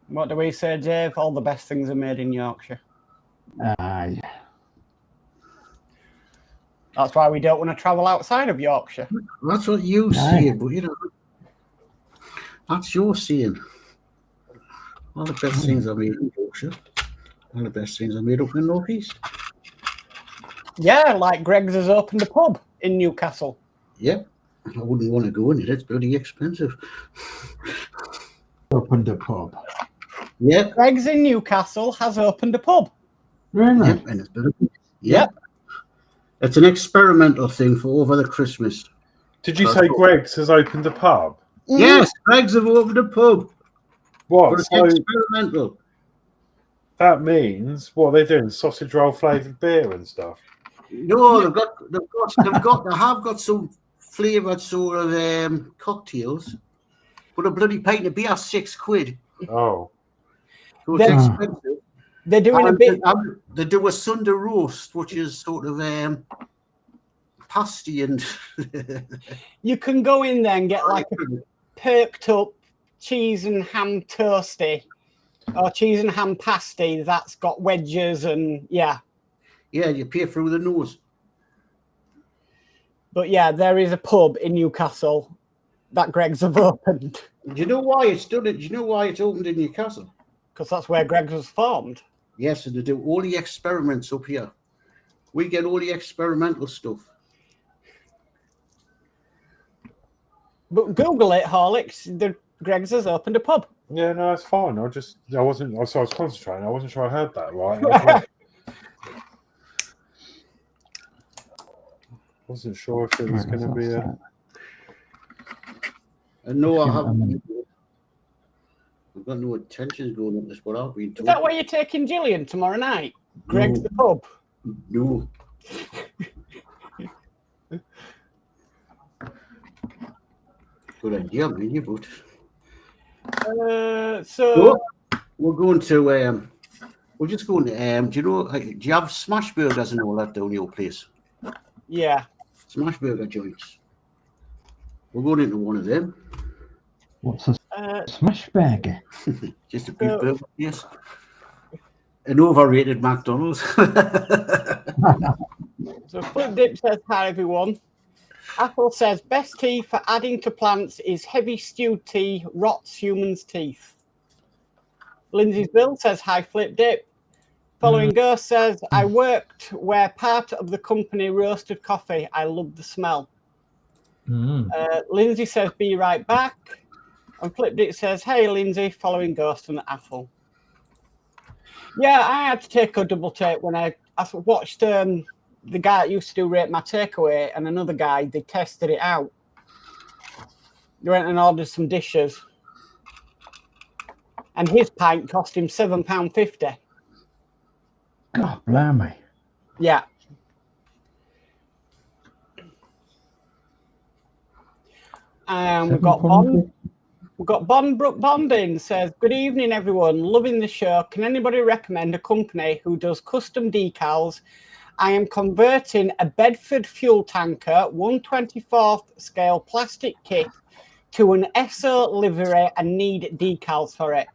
What do we say, Dave? All the best things are made in Yorkshire. Aye. That's why we don't want to travel outside of Yorkshire. That's what you say, but you know, that's your saying. All the best things are made in Yorkshire. All the best things are made up in North East. Yeah, like Greg's has opened a pub in Newcastle. Yep. I wouldn't want to go in it. It's bloody expensive. Opened a pub. Yep. Greg's in Newcastle has opened a pub. Really? Yep. And it's bloody, yep. It's an experimental thing for over the Christmas. Did you say Greg's has opened a pub? Yes, Greg's have opened a pub. What? But it's So experimental. that means, what are they doing? Sausage roll flavoured beer and stuff? No, they have got some flavoured sort of cocktails, but a bloody pint of beer £6. Oh, So it's expensive. They're doing a bit. They do a Sunday roast, which is sort of pasty and. You can go in there and get like a perked up cheese and ham toasty, or cheese and ham pasty that's got wedges and yeah. Yeah, you pay through the nose. But yeah, there is a pub in Newcastle that Greg's have opened. Do you know why it's done it? Do you know why it's opened in Newcastle? Because that's where Greg's was formed. Yes, and they do all the experiments up here. We get all the experimental stuff. But Google it, Horlixs. Greg's has opened a pub. yeah, no, it's fine. I was concentrating. I wasn't sure I heard that right. Wasn't sure if it was going to be a. And no, I haven't. I've got no intentions going on this, but I've been told. Is that why you're taking Gillian tomorrow night? Greg's the pub. No. Good idea, maybe, but. So we're going to. We're just going to. Do you have smash burgers and all that down your place? yeah. Smash burger joints. We're going into one of them. What's a smash burger? Just a beef burger, yes. An overrated McDonald's. So Flip Dip says hi everyone. Apple says best tea for adding to plants is heavy stewed tea, rots humans' teeth. Lindsey's Bill says hi Flip Dip. Following Ghost says I worked where part of the company roasted coffee. I love the smell. Lindsey says be right back. And Flip Dip says hey Lindsey. Following Ghost and Apple. Yeah, I had to take a double take when I watched the guy that used to do Rate My Takeaway and another guy, they tested it out. They went and ordered some dishes. And his pint cost him £7.50. God, blimey. Yeah. And we've got Bond. We've got Brook Bonding says, good evening, everyone. Loving the show. Can anybody recommend a company who does custom decals? I am converting a Bedford fuel tanker 1/24th scale plastic kit to an ESSO livery and need decals for it.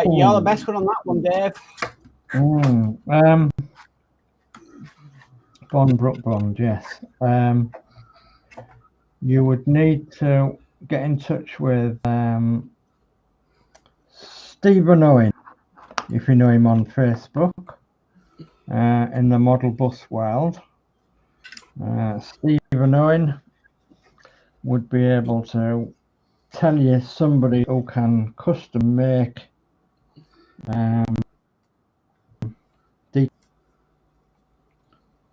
You're the best one on that one, Dave. Bond, yes. You would need to get in touch with Stephen Owen, if you know him on Facebook, in the model bus world. Stephen Owen would be able to tell you somebody who can custom make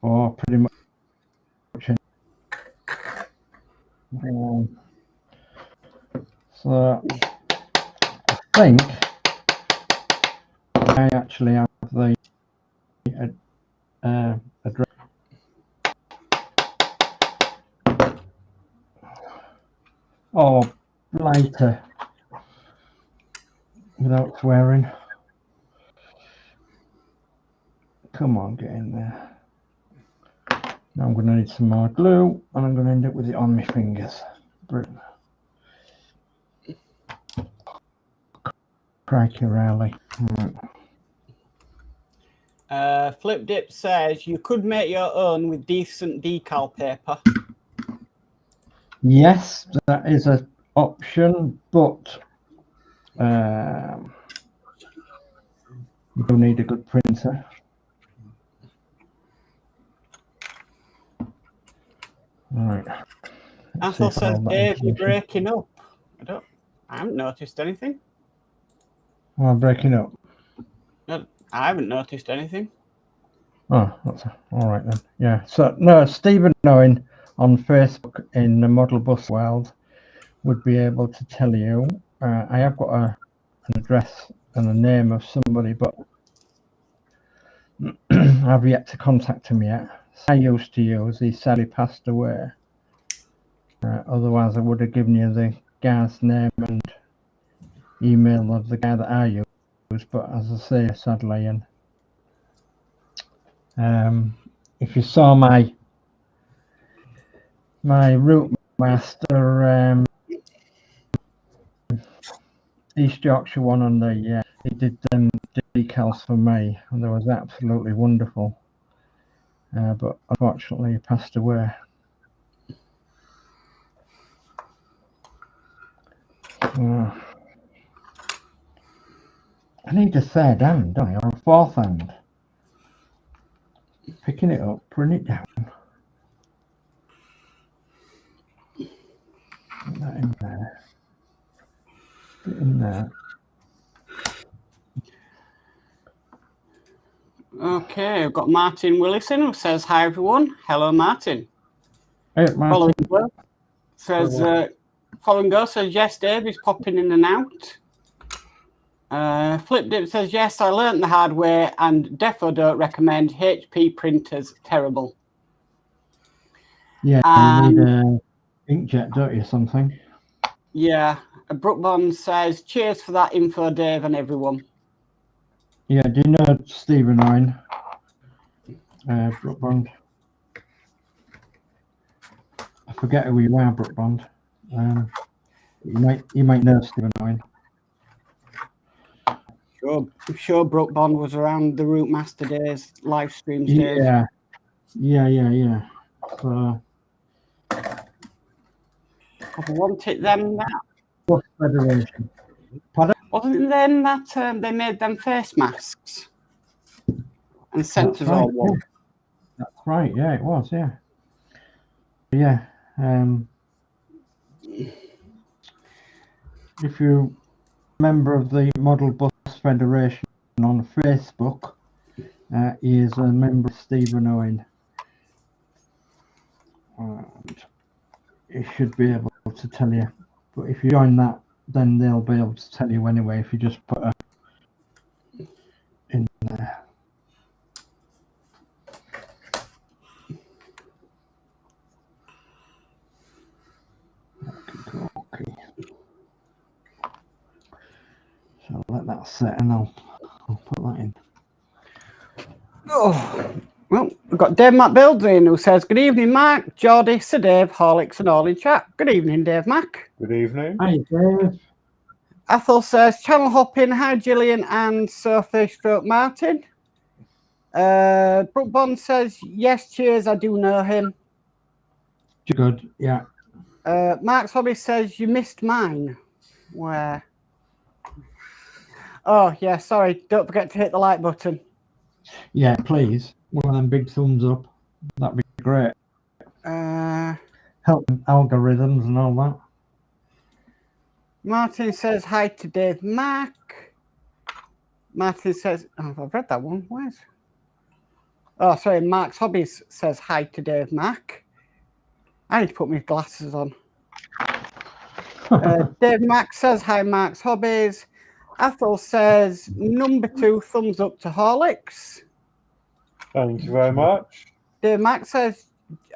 or pretty much so I think I actually have the address. Oh, later, without swearing. Come on, get in there. Now I'm going to need some more glue, and I'm going to end up with it on my fingers. Brilliant. Crikey, rally. Right. Flip Dip says you could make your own with decent decal paper. Yes, that is an option, but you do need a good printer. All right. Athel says, Dave, you're breaking up. I haven't noticed anything. Oh, I'm breaking up. No, I haven't noticed anything. Oh, that's all right then. Yeah. So no, Stephen Owen on Facebook in the model bus world would be able to tell you. I have got an address and a name of somebody, but I've yet to contact him yet. I used to use. He sadly passed away. Otherwise, I would have given you the guy's name and email of the guy that I use. But as I say, sadly, and if you saw my Route Master East Yorkshire one on the he did them decals for me, and they was absolutely wonderful. But unfortunately, he passed away. I need a third hand, don't I, or a fourth hand? Picking it up, putting it down. Put that in there. Put it in there. Okay, I've got Martin Willison who says, hi everyone. Hello, Martin. Hey, Martin. Following Go says, yes, Dave is popping in and out. Flip Dip says, yes, I learnt the hard way and defo don't recommend HP printers. Terrible. Yeah, you need an inkjet, don't you, something? Yeah. Brooke Bond says, cheers for that info, Dave, and everyone. Yeah, do you know Stephen Owen? Brooke Bond. I forget who you are, Brooke Bond. You might know Stephen Owen. Sure, Brooke Bond was around the Route Master days, live streams days. Yeah. So I want it then that. Federation. Pardon? Wasn't it then that they made them face masks and sent us all one? That's right. Yeah, it was. Yeah. Yeah. If you're a member of the Model Bus Federation on Facebook, he is a member of Stephen Owen. He should be able to tell you. But if you join that, then they'll be able to tell you anyway if you just put a in there. Okay. So let that set and I'll put that in. Oh, well, we've got Dave Mac Builds in who says, good evening, Mark, Geordie, Sir Dave, Horlixs, and all in chat. Good evening, Dave Mac. Good evening. Hi, Dave. Ethel says, channel hopping, hi, Gillian and Sophie Stroke Martin. Brooke Bond says, yes, cheers, I do know him. Good, yeah. Mark's Hobby says, you missed mine. Where? Oh, yeah, sorry. Don't forget to hit the like button. Yeah, please. One of them big thumbs up. That'd be great. Help algorithms and all that. Martin says, hi to Dave Mac. Martin says, oh, I've read that one. Where's? Oh, sorry. Mark's Hobbies says, hi to Dave Mac. I need to put my glasses on. Dave Mac says, hi, Mark's Hobbies. Ethel says, number 2, thumbs up to Horlicks. Thank you very much. Dave Mac says,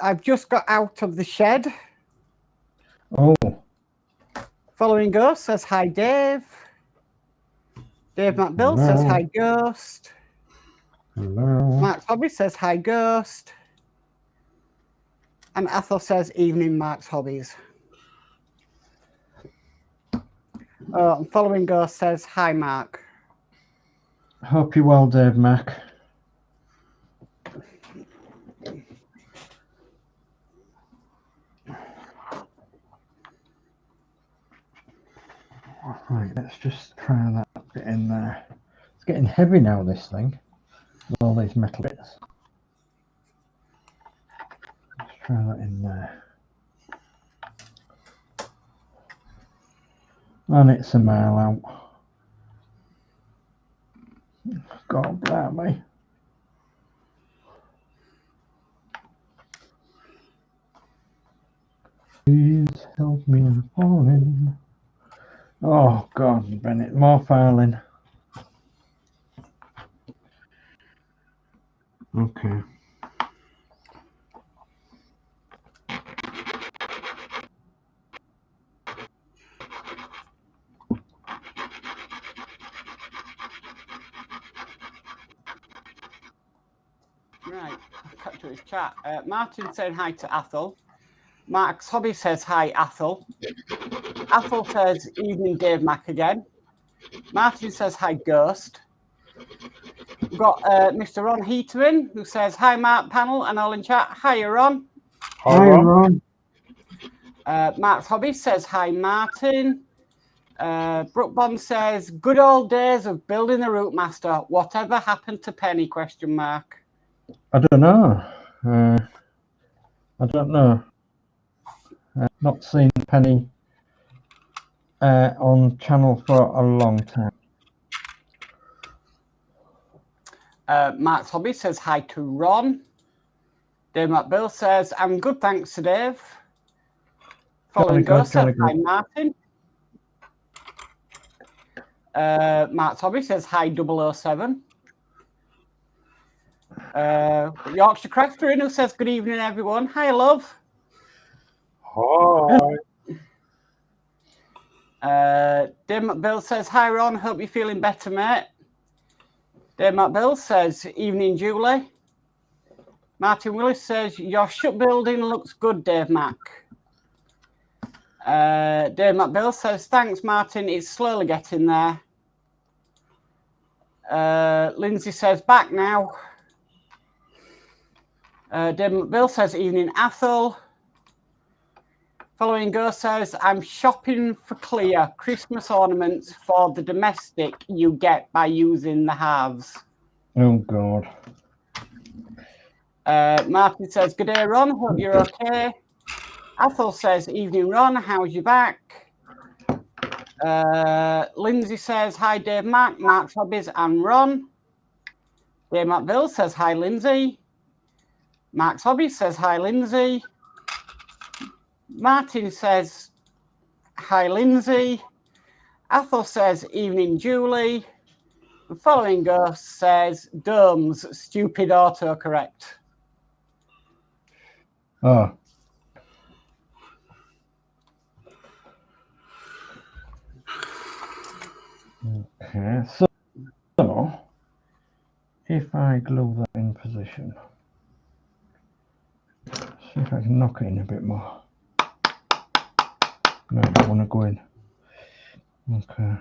I've just got out of the shed. Oh. Following Ghost says, hi, Dave. Dave Mac Builds says, hi, Ghost. Hello. Mark's Hobby says, hi, Ghost. And Ethel says, evening, Mark's Hobbies. And Following Ghost says, hi, Mark. Hope you're well, Dave Mac. Right, let's just try that bit in there. It's getting heavy now, this thing, with all these metal bits. Let's try that in there. And it's a mile out. God bless me. Please help me, I'm falling. Oh God, Bennett, more filing. Okay. Right, I'll cut to his chat. Martin saying hi to Athel. Mark's Hobby says hi, Athel. Athel says evening, Dave Mac again. Martin says hi, Ghost. We've got Mr. Ron Heaterin who says hi, Mark panel and all in chat. Hiya, Ron. Hi, Ron. Mark's Hobby says hi, Martin. Brooke Bond says good old days of building the Route Master. Whatever happened to Penny? ? I don't know. I don't know. Not seen Penny on channel for a long time. Mark's Hobby says hi to Ron. Dave McBill says I'm good, thanks to Dave. Following Ghost says hi, Martin. Mark's Hobby says hi, 007. Yorkshire Crafter in who says good evening, everyone. Hi, love. Hi. Dave McBill says hi, Ron. Hope you're feeling better, mate. Dave McBill says evening, Julie. Martin Willis says your shut building looks good, Dave Mac. Dave McBill says thanks, Martin. It's slowly getting there. Lindsey says back now. Dave McBill says evening, Athel. Following Go says I'm shopping for clear Christmas ornaments for the domestic you get by using the halves. Oh God. Martin says good day, Ron. Hope you're okay. Athel says evening, Ron. How's your back? Lindsay says hi, Dave Mac, Mark's Hobbies and Ron. Dave McBill says hi, Lindsay. Mark's Hobbies says hi, Lindsay. Martin says hi, Lindsay. Athel says evening, Julie. The following Ghost says Domes, stupid autocorrect. Oh. Okay, so if I glue that in position, see if I can knock it in a bit more. No, I don't want to go in. Okay.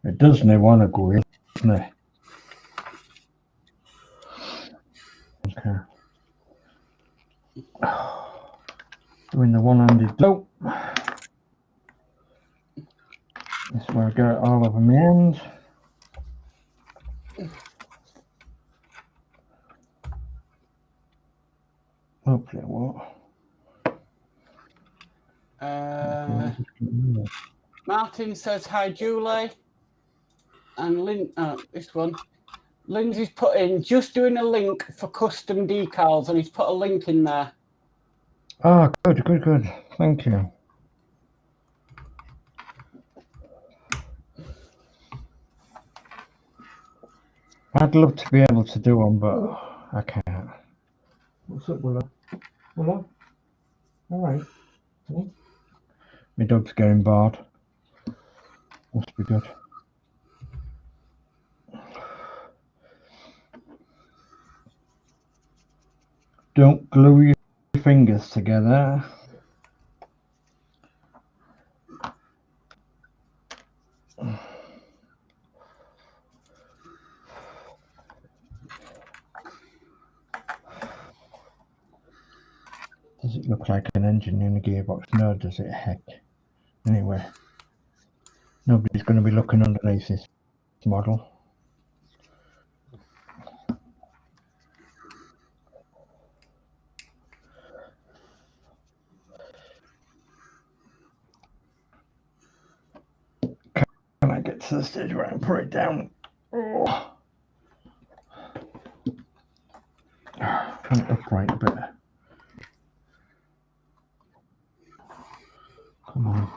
It doesn't want to go in, doesn't it? Okay. Doing the one-handed glue. This is where I get it all over my hands. Hopefully it won't. Martin says hi, Julie. And this one. Lindsay's put in just doing a link for custom decals, and he's put a link in there. Oh, good, good, good. Thank you. I'd love to be able to do one, but I can't. What's up, Willow? Willow? All right. My dog's getting bored. Must be good. Don't glue your fingers together. Does it look like an engine in a gearbox? No, does it? Heck. Anyway, nobody's going to be looking underneath this model. Can I get to the stage where I can put it down? Oh. Turn it upright a bit. Come on.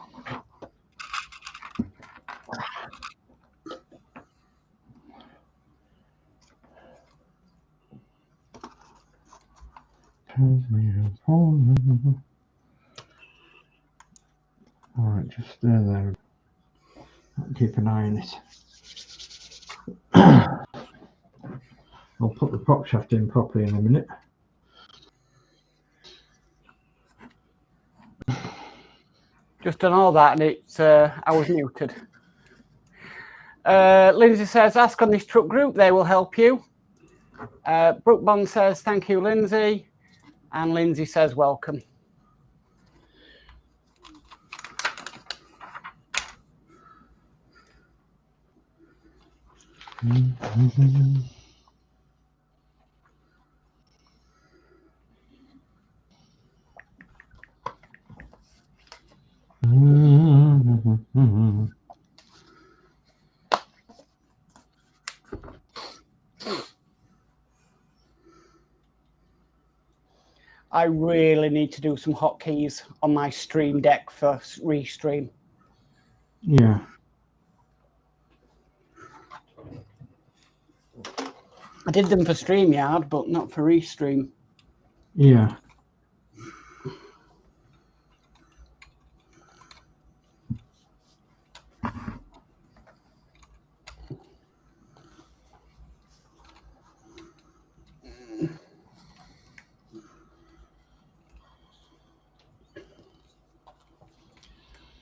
All right, just stay there. Keep an eye on it. I'll put the prop shaft in properly in a minute. Just done all that, and it's I was muted. Lindsay says, ask on this truck group, they will help you. Brooke Bond says, thank you, Lindsay. And Lindsay says, welcome. I really need to do some hotkeys on my stream deck for restream. Yeah. I did them for StreamYard, but not for restream. Yeah.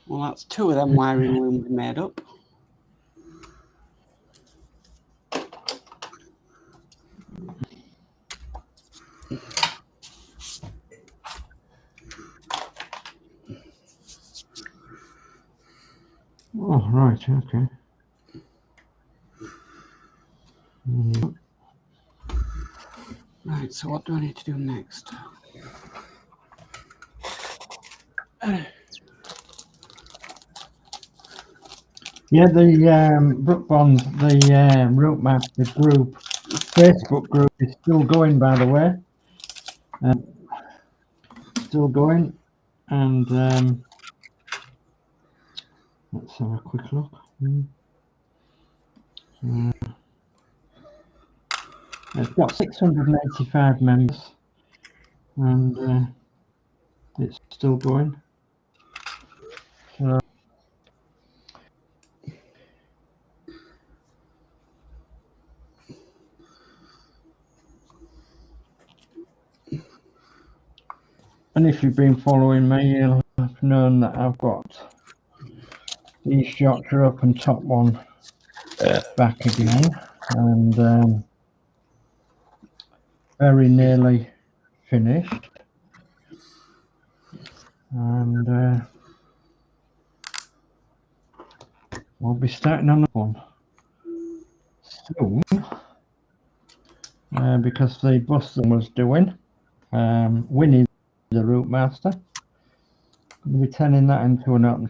Well, that's two of them wiring rooms made up. Oh, right, okay. Right, so what do I need to do next? Yeah, the Brook Bond, the Route Map, the group, Facebook group is still going, by the way. Still going, and let's have a quick look. It's got 685 members, and it's still going. So, and if you've been following me, you'll have known that I've got East Yorkshire up and top one back again, and very nearly finished, and we'll be starting on that one soon, because the bus that was doing, Winnie, the route master, we'll be turning that into an open.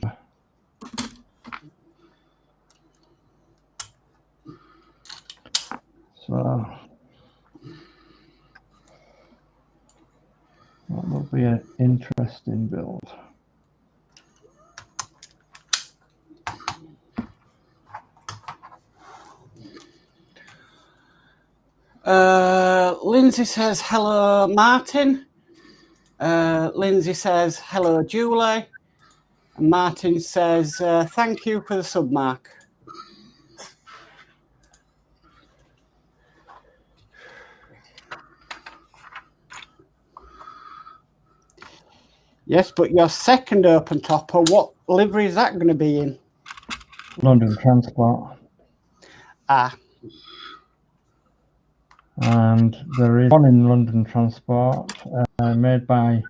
So that will be an interesting build. Lindsay says, hello, Martin. Lindsay says, hello, Julie. And Martin says, thank you for the sub, Mark. Yes, but your second open topper, what livery is that going to be in? London Transport. Ah. And there is one in London Transport made by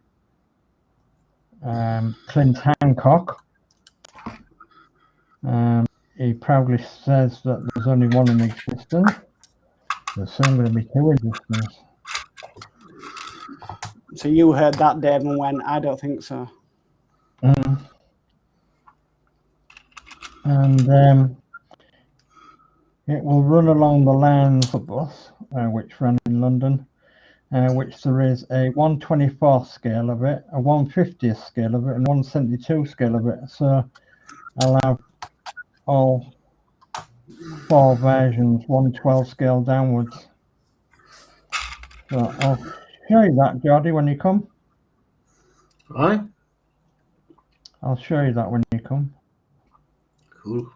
Clint Hancock. He proudly says that there's only one in existence. There's soon going to be two in existence. So you heard that, Dave, and went, I don't think so. And it will run along the lines of the bus, which ran in London, which there is a 1/24th scale of it, a 1/50th scale of it, and 1/72 scale of it. So I'll have all four versions, 1/12 scale downwards. So I'll show you that, Geordie, when you come. Right. I'll show you that when you come. Cool.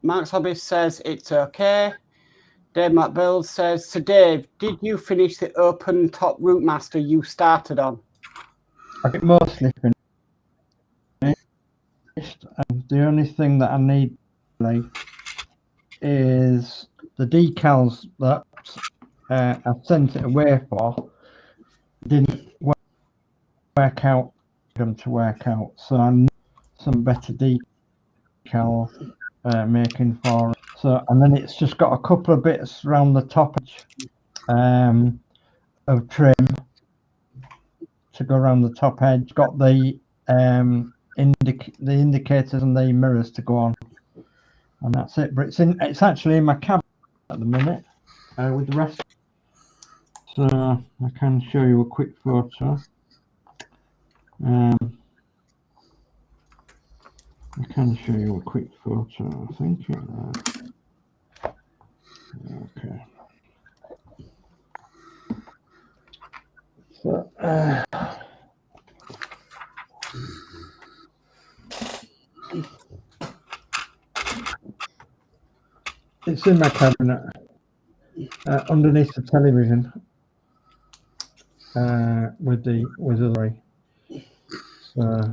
Mark's Hobbies says it's okay. Dave Builds says, so Dave, did you finish the open top root master you started on? I think mostly finished, and the only thing that I need is the decals that I sent it away for didn't work out them to work out, so I need some better decal making for it. So, and then it's just got a couple of bits around the top edge of trim to go around the top edge. Got the indicators and the mirrors to go on, and that's it. But it's actually in my cabinet at the minute with the rest. So I can show you a quick photo. I can show you a quick photo, I think. Okay. So, it's in my cabinet underneath the television with the ray. So,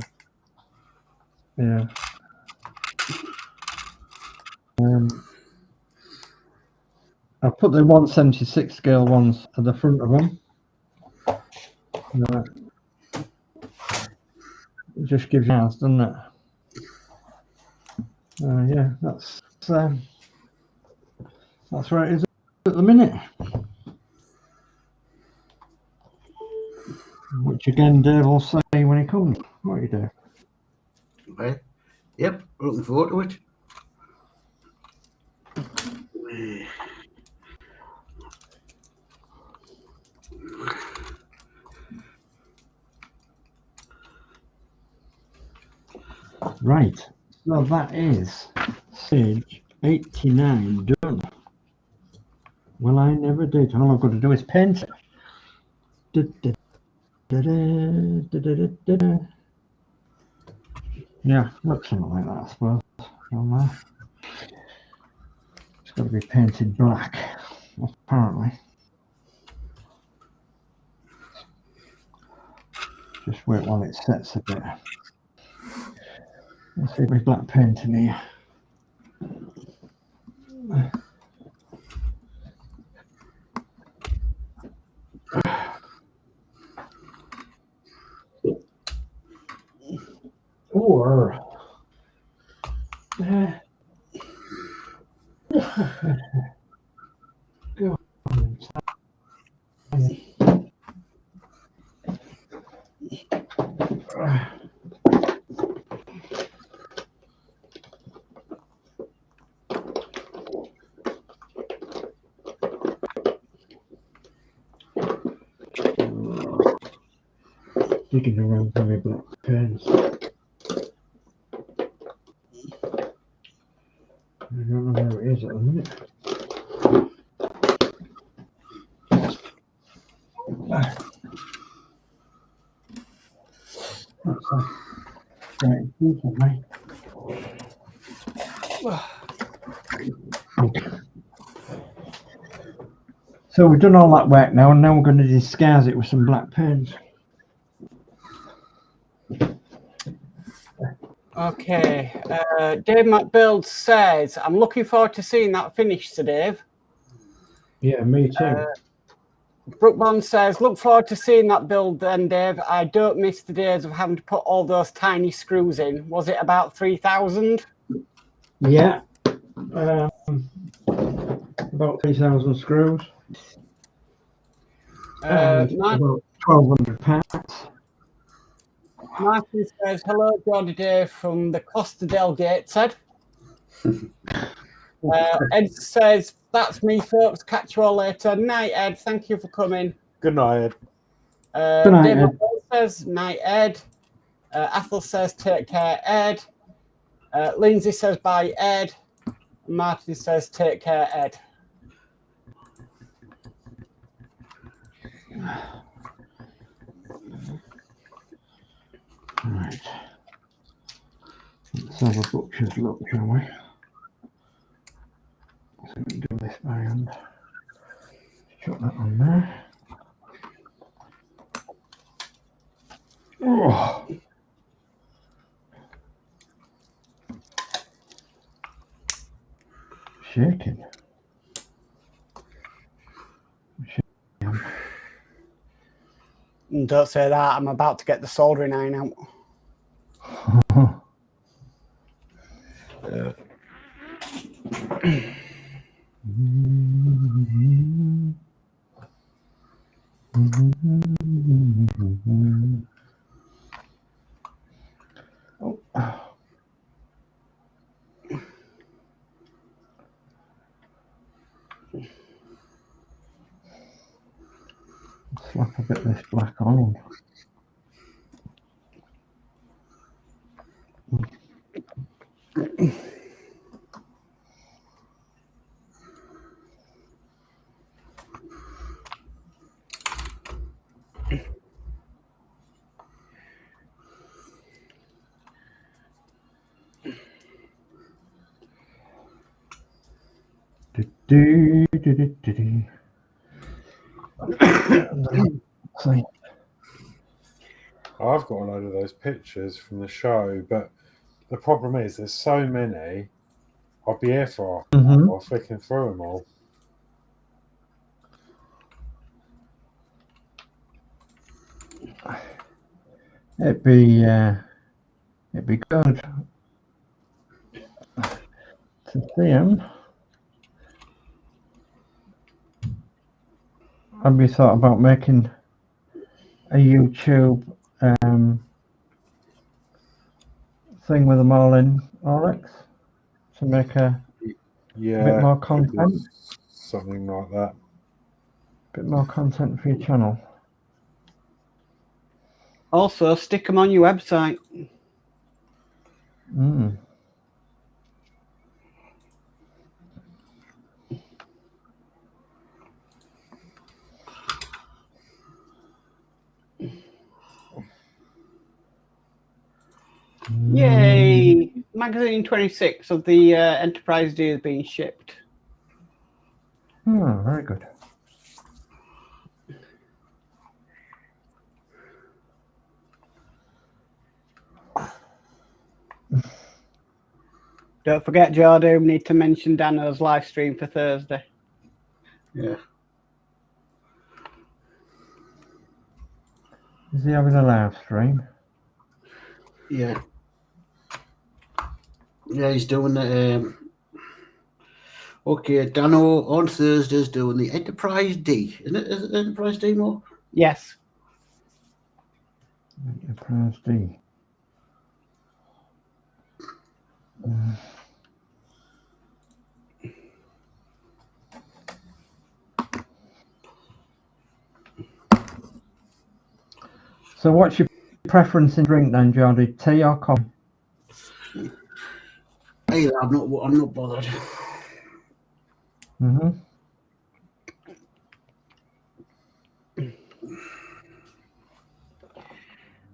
yeah. I put the 176 scale ones at the front of them. It just gives you a house, doesn't it? Yeah, that's where it is at the minute. Which again, Dave will say when he comes. What you do? Okay. Yep, looking forward to it. Right, so that is stage 89 done. Well, I never did. All I've got to do is paint it. Yeah, looks something like that, I suppose. It's got to be painted black, apparently. Just wait while it sets a bit. Let's see if there's black paint in here. Or go on. Digging around for my black pens. I don't know where it is at the minute. That's right. Right. Okay. So we've done all that work now, and now we're going to disguise it with some black pens. Okay, Dave Builds says, I'm looking forward to seeing that finish, Sir Dave. Yeah, me too. Brookbond says, look forward to seeing that build then, Dave. I don't miss the days of having to put all those tiny screws in. Was it about 3,000? Yeah. About 3,000 screws. About 1,200 packs. Martin says, hello, Geordie Dave from the Costa del Gateshead. Ed says, that's me, folks. Catch you all later. Night, Ed. Thank you for coming. Good night, Ed. Good night, Dave Ed. says, night, Ed. Athel says, take care, Ed. Lindsey says, bye, Ed. Martin says, take care, Ed. Right. Let's Let's have a butcher's look, shall we? So we can do this by hand. Chuck that on there. Oh. Shaking. Don't say that. I'm about to get the soldering iron out. Oh. Slap a bit of this black on. I've got a load of those pictures from the show, but the problem is there's so many. I'll be here for while flicking through them all. It'd be good to see him. Have you thought about making a YouTube thing with them all in Horlixs to make a bit more content? Something like that. Bit more content for your channel. Also, stick them on your website. Yay! Magazine 26 of the Enterprise D is being shipped. Very good. Don't forget, Geordie, we need to mention Danno's live stream for Thursday. Yeah. Is he having a live stream? Yeah. Yeah, he's doing the okay, Danno on Thursdays doing the Enterprise D. Isn't it? Is it Enterprise D more? Yes. Enterprise D. So what's your preference in drink then, Geordie? Tea or coffee? Either, I'm not bothered.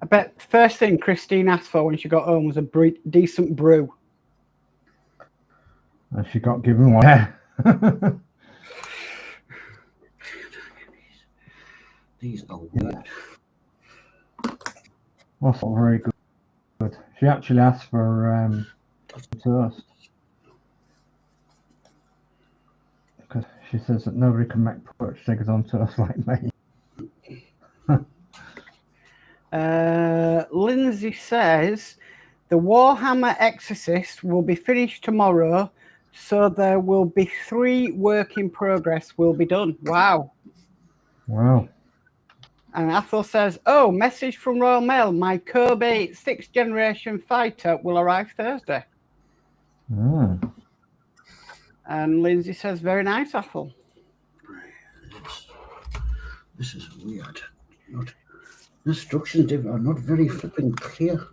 I bet the first thing Christine asked for when she got home was a decent brew. And she got given one. Yeah. These are weird. That's not very good. She actually asked for toast. Because she says that nobody can make porch stickers on toast like me. Lindsey says the Warhammer Exorcist will be finished tomorrow, so there will be 3 work in progress will be done. Wow. And Athel says, oh, message from Royal Mail. My Kobe 6th generation fighter will arrive Thursday. And Lindsay says, very nice, Athel. This is weird. Instructions are not very flipping clear.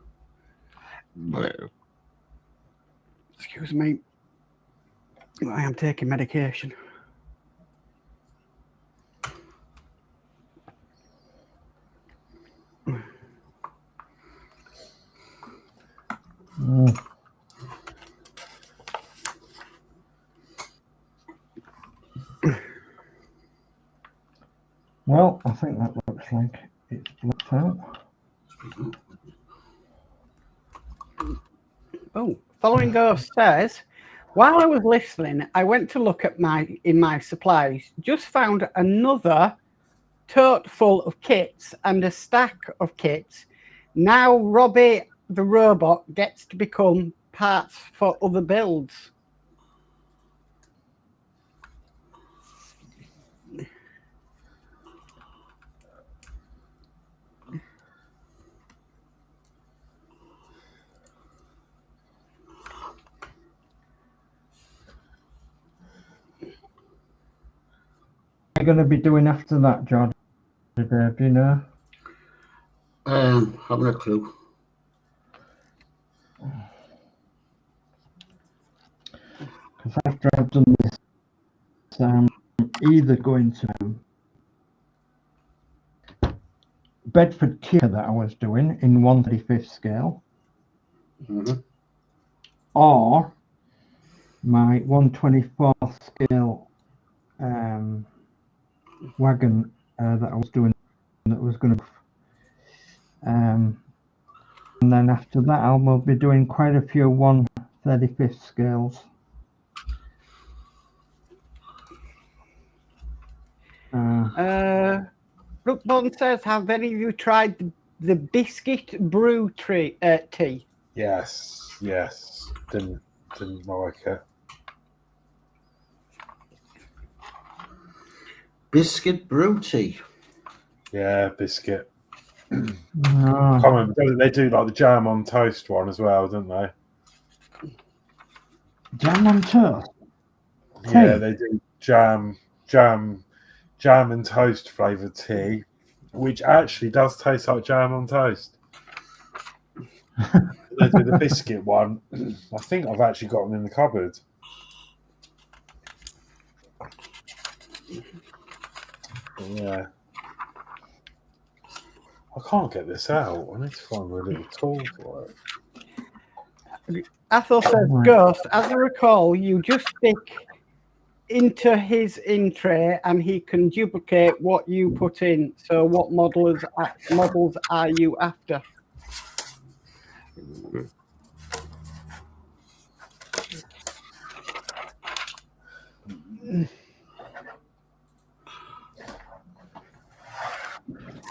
Excuse me. I am taking medication. Well, I think that looks like it's blocked out. Oh, Following Ghost says, while I was listening, I went to look at in my supplies, just found another tote full of kits and a stack of kits. Now Robbie the robot gets to become parts for other builds. What are you going to be doing after that, Geordie Dave? Do you know? Haven't a clue. Because after I've done this, I'm either going to Bedford Tier that I was doing in 1/35th scale, or my 1/24th scale wagon that I was doing that was going to. And then after that, I will be doing quite a few 1/35th scales. Brookborn says, have any of you tried the biscuit brew tea? Yes. Didn't like it. Biscuit brew tea. Yeah, biscuit. Oh, Come on, they do like the jam on toast one as well, don't they? jam on toast. Yeah, Tea. they do jam and toast flavoured tea, which actually does taste like jam on toast. They do the biscuit one. I think I've actually got them in the cupboard. Yeah. I can't get this out. I need to find my little tool for it. Athel says, Ghost, as I recall, you just stick into his in tray and he can duplicate what you put in. So what models are you after?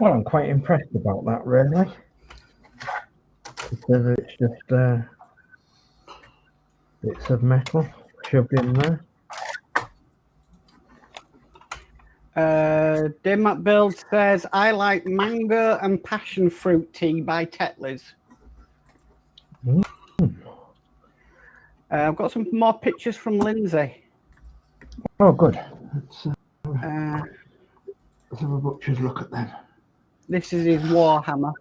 Well, I'm quite impressed about that, really. Because it's just bits of metal shoved in there. Danno Builds says, I like mango and passion fruit tea by Tetley's. I've got some more pictures from Lindsey. Oh, good. Let's have a butcher's look at them. This is his Warhammer.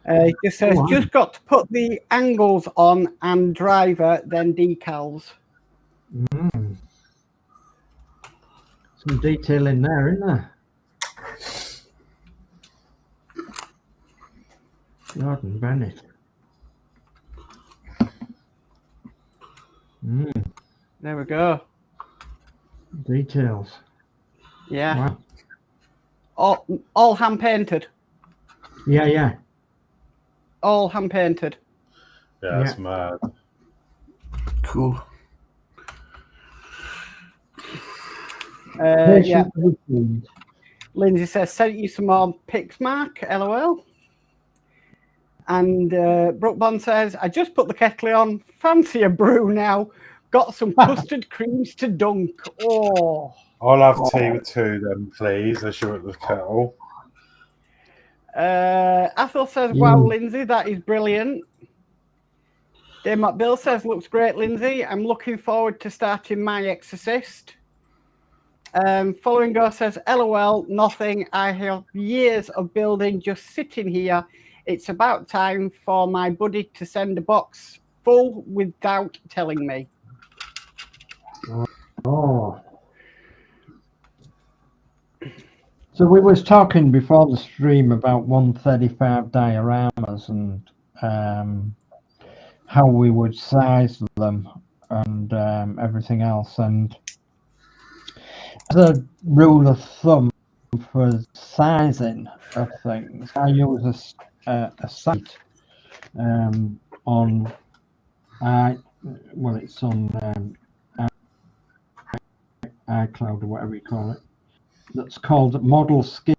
He just says, just got to put the angles on and driver, then decals. Some detail in there, isn't there? Jordan Bennett. There we go. Details. Yeah. Wow. All hand painted. Yeah. All hand painted. Yeah, that's mad. Cool. Yeah. Lindsay says, sent you some more pics, Mark. LOL. And Brookbond says, I just put the kettle on. Fancy a brew now. Got some custard creams to dunk. Oh. I'll have tea with two then, please. I should at the kettle. Athel says, wow, Lindsay, that is brilliant. Danno Builds says, looks great, Lindsay. I'm looking forward to starting my Exorcist. Following Go says, LOL, nothing. I have years of building just sitting here. It's about time for my buddy to send a box full without telling me. Oh. So we was talking before the stream about 135 dioramas and how we would size them and everything else. And a rule of thumb for sizing of things, I use a site on it's on iCloud or whatever you call it. That's called Model Scale,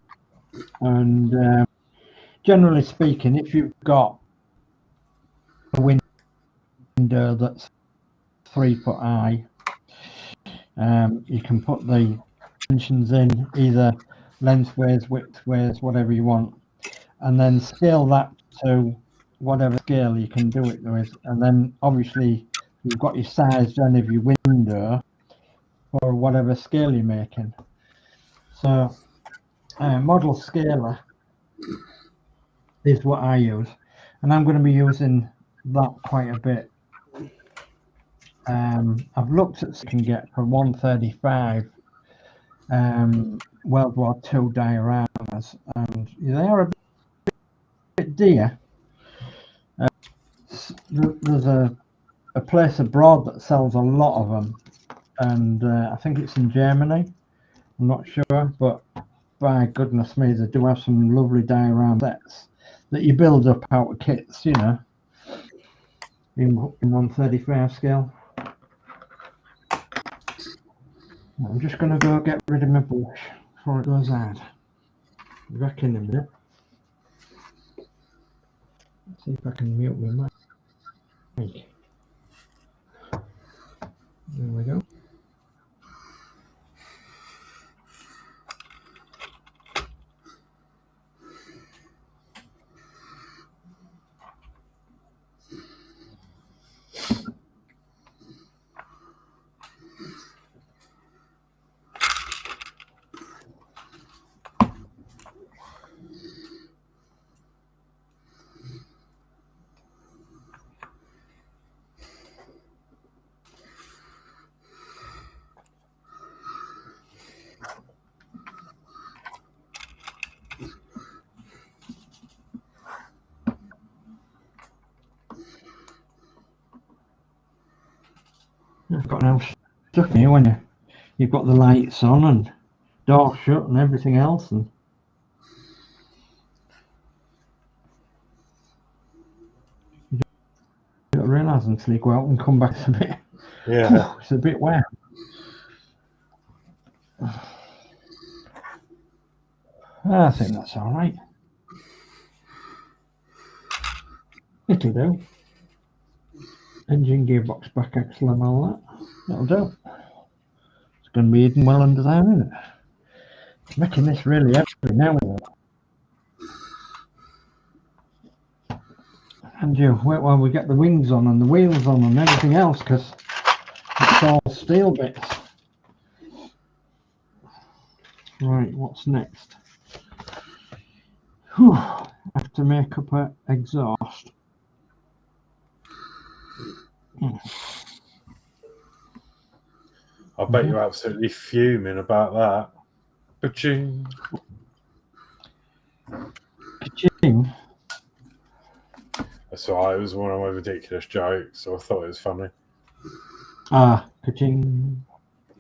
and generally speaking, if you've got a window that's 3 foot high, you can put the dimensions in either lengthways, widthways, whatever you want, and then scale that to whatever scale you can do it with. And then obviously you've got your size done of your window for whatever scale you're making. So model scaler is what I use, and I'm going to be using that quite a bit. I've looked at what you can get for 135 World War II dioramas, and they are a bit dear. There's a place abroad that sells a lot of them, and I think it's in Germany. I'm not sure, but by goodness me, they do have some lovely diorama sets that you build up out of kits, you know, in 135 scale. I'm just going to go get rid of my brush before it goes out. Back in a minute. Let's see if I can mute my mic. There we go. I've got now stuck here when you've got the lights on and door shut and everything else, and you don't realise until you go out and come back. It's a bit, Yeah. it's a bit wet. I think that's all right. It'll do. Engine gearbox back axle and all that. That'll do. It's going to be hidden well under there, isn't it? It's making this really heavy now. And you wait while we get the wings on and the wheels on and everything else, because it's all steel bits. Right, what's next? Whew, I have to make up an exhaust. I bet you're absolutely fuming about that. Ka-ching. Ka-ching. That's all right. It was one of my ridiculous jokes, so I thought it was funny. Ah, ka-ching.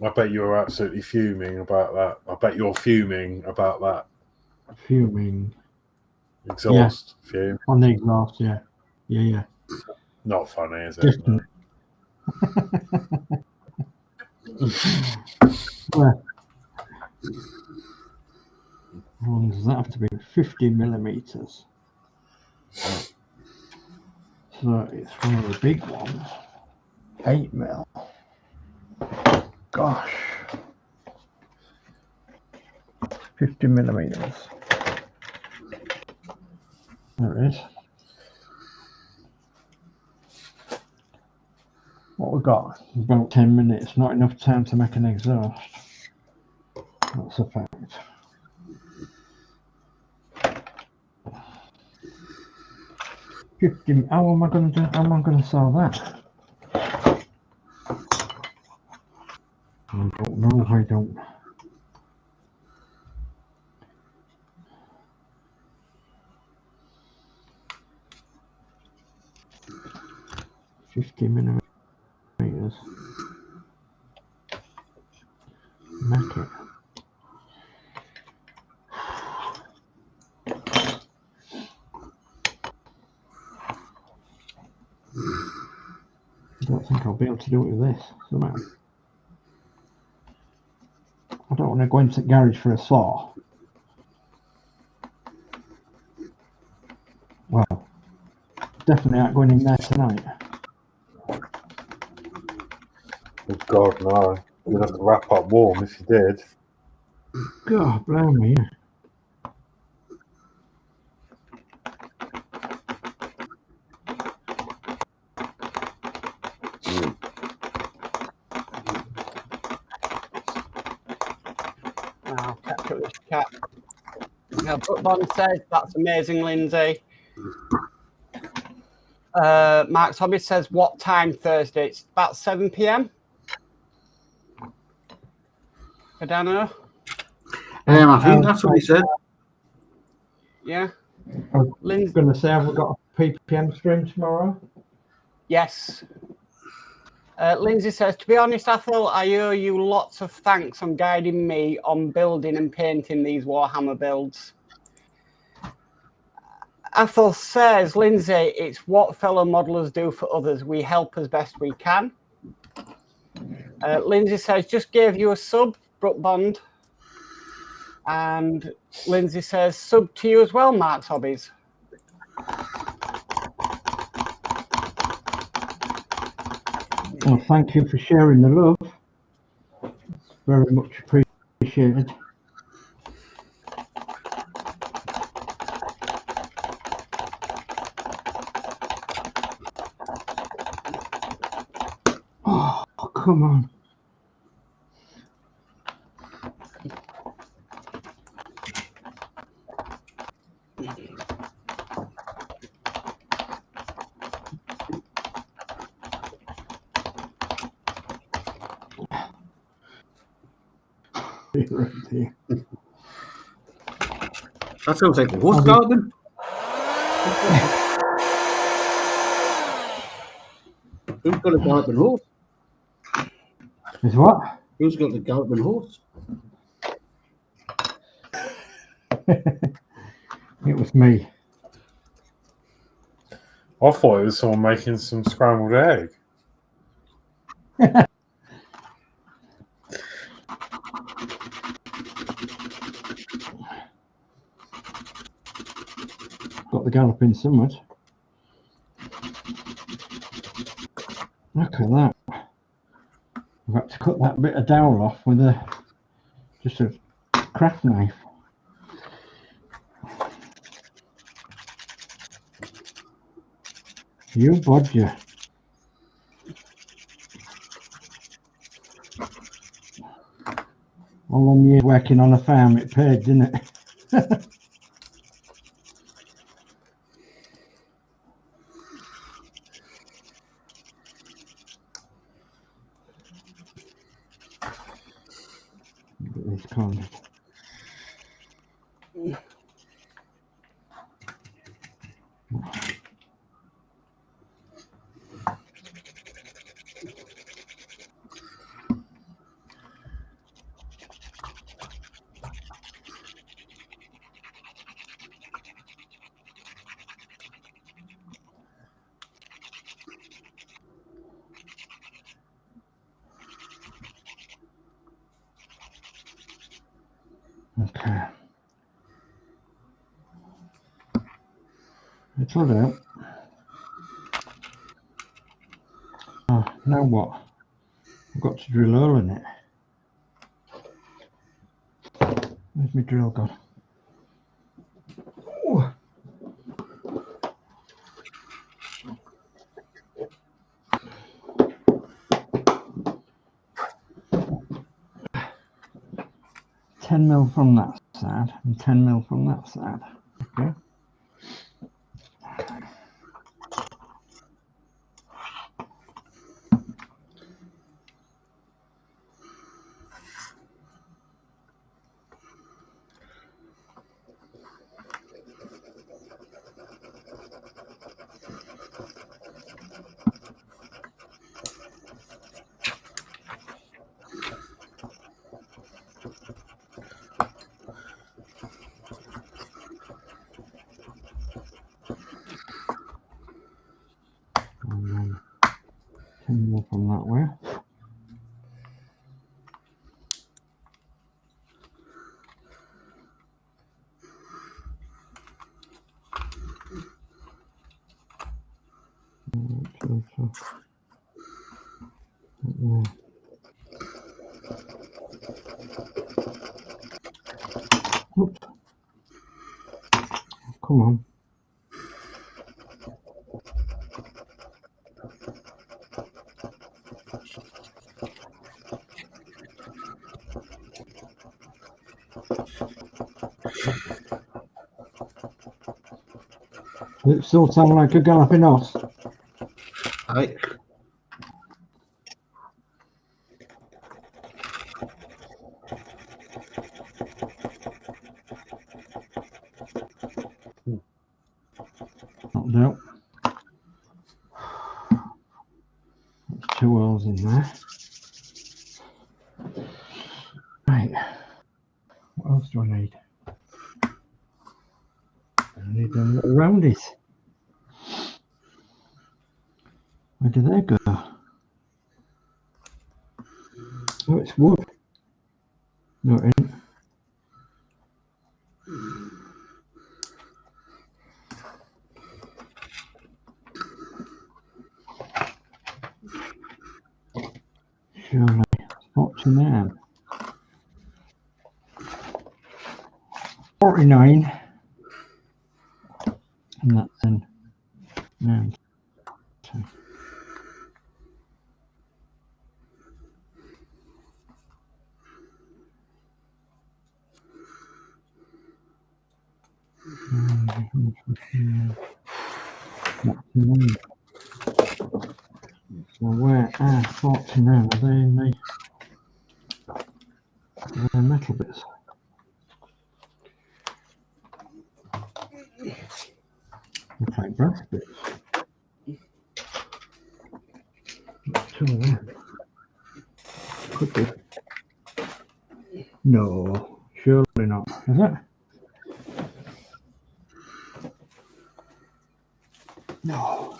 I bet you're absolutely fuming about that. I bet you're fuming about that. Fuming. Exhaust. Yeah. Fume. On the exhaust, yeah. Yeah. Not funny, is it? No. Well, how long does that have to be? 50 millimeters. So it's one of the big ones. 8 mil. Gosh. 50 millimeters. There it is. What we've got? About 10 minutes. Not enough time to make an exhaust. That's a fact. How am I going to do? How am I going to sell that? I don't know. I don't. $50 millimeters. Make it. be able to do it with this. Somehow. I don't want to go into the garage for a saw. Well, definitely not going in there tonight. Oh, God, no. You'd have to wrap up warm if you did. God, blame me. I'll catch up with chat. Now, Brookbond says, that's amazing, Lindsay. Mark's Hobby says, what time Thursday? It's about 7 p.m. for Danno. I think that's what he said. Yeah. I was Lindsay, going to say, have we got a PPM stream tomorrow? yes. Lindsay says, to be honest, Athel, I owe you lots of thanks on guiding me on building and painting these Warhammer builds. Athel says, Lindsay, it's what fellow modelers do for others. We help as best we can. Lindsay says, just gave you a sub, Brookbond. And Lindsay says, sub to you as well, Mark's Hobbies. Well, thank you for sharing the love. It's very much appreciated. Oh, come on. Right there. That sounds like a horse garden. Who's got a galloping horse? Is what? Who's got the galloping horse? It was me. I thought it was someone making some scrambled egg. Got the galloping somewhat. Look at that. I've got to cut that bit of dowel off with just a craft knife. You bodger. All them years working on a farm, it paid, didn't it? These corners. Okay. It's all out. Oh, now what? I've got to drill a hole in it. Where's my drill gone? Ooh. $10mm from that side and $10mm from that side. Okay. Come from that way. Oops. Come on. Does it still sound like a galloping horse? Aye. Not doubt. There's 2 holes in there. Right. What else do I need? I need them little roundies. Where do they go? Oh, it's wood. No, it ain't. Surely, 49. 49. And that's in 9. So where are 49? Are they in the metal bits? Looks like brass bits. There's 2 of them. Could be. No, surely not. Is it? No.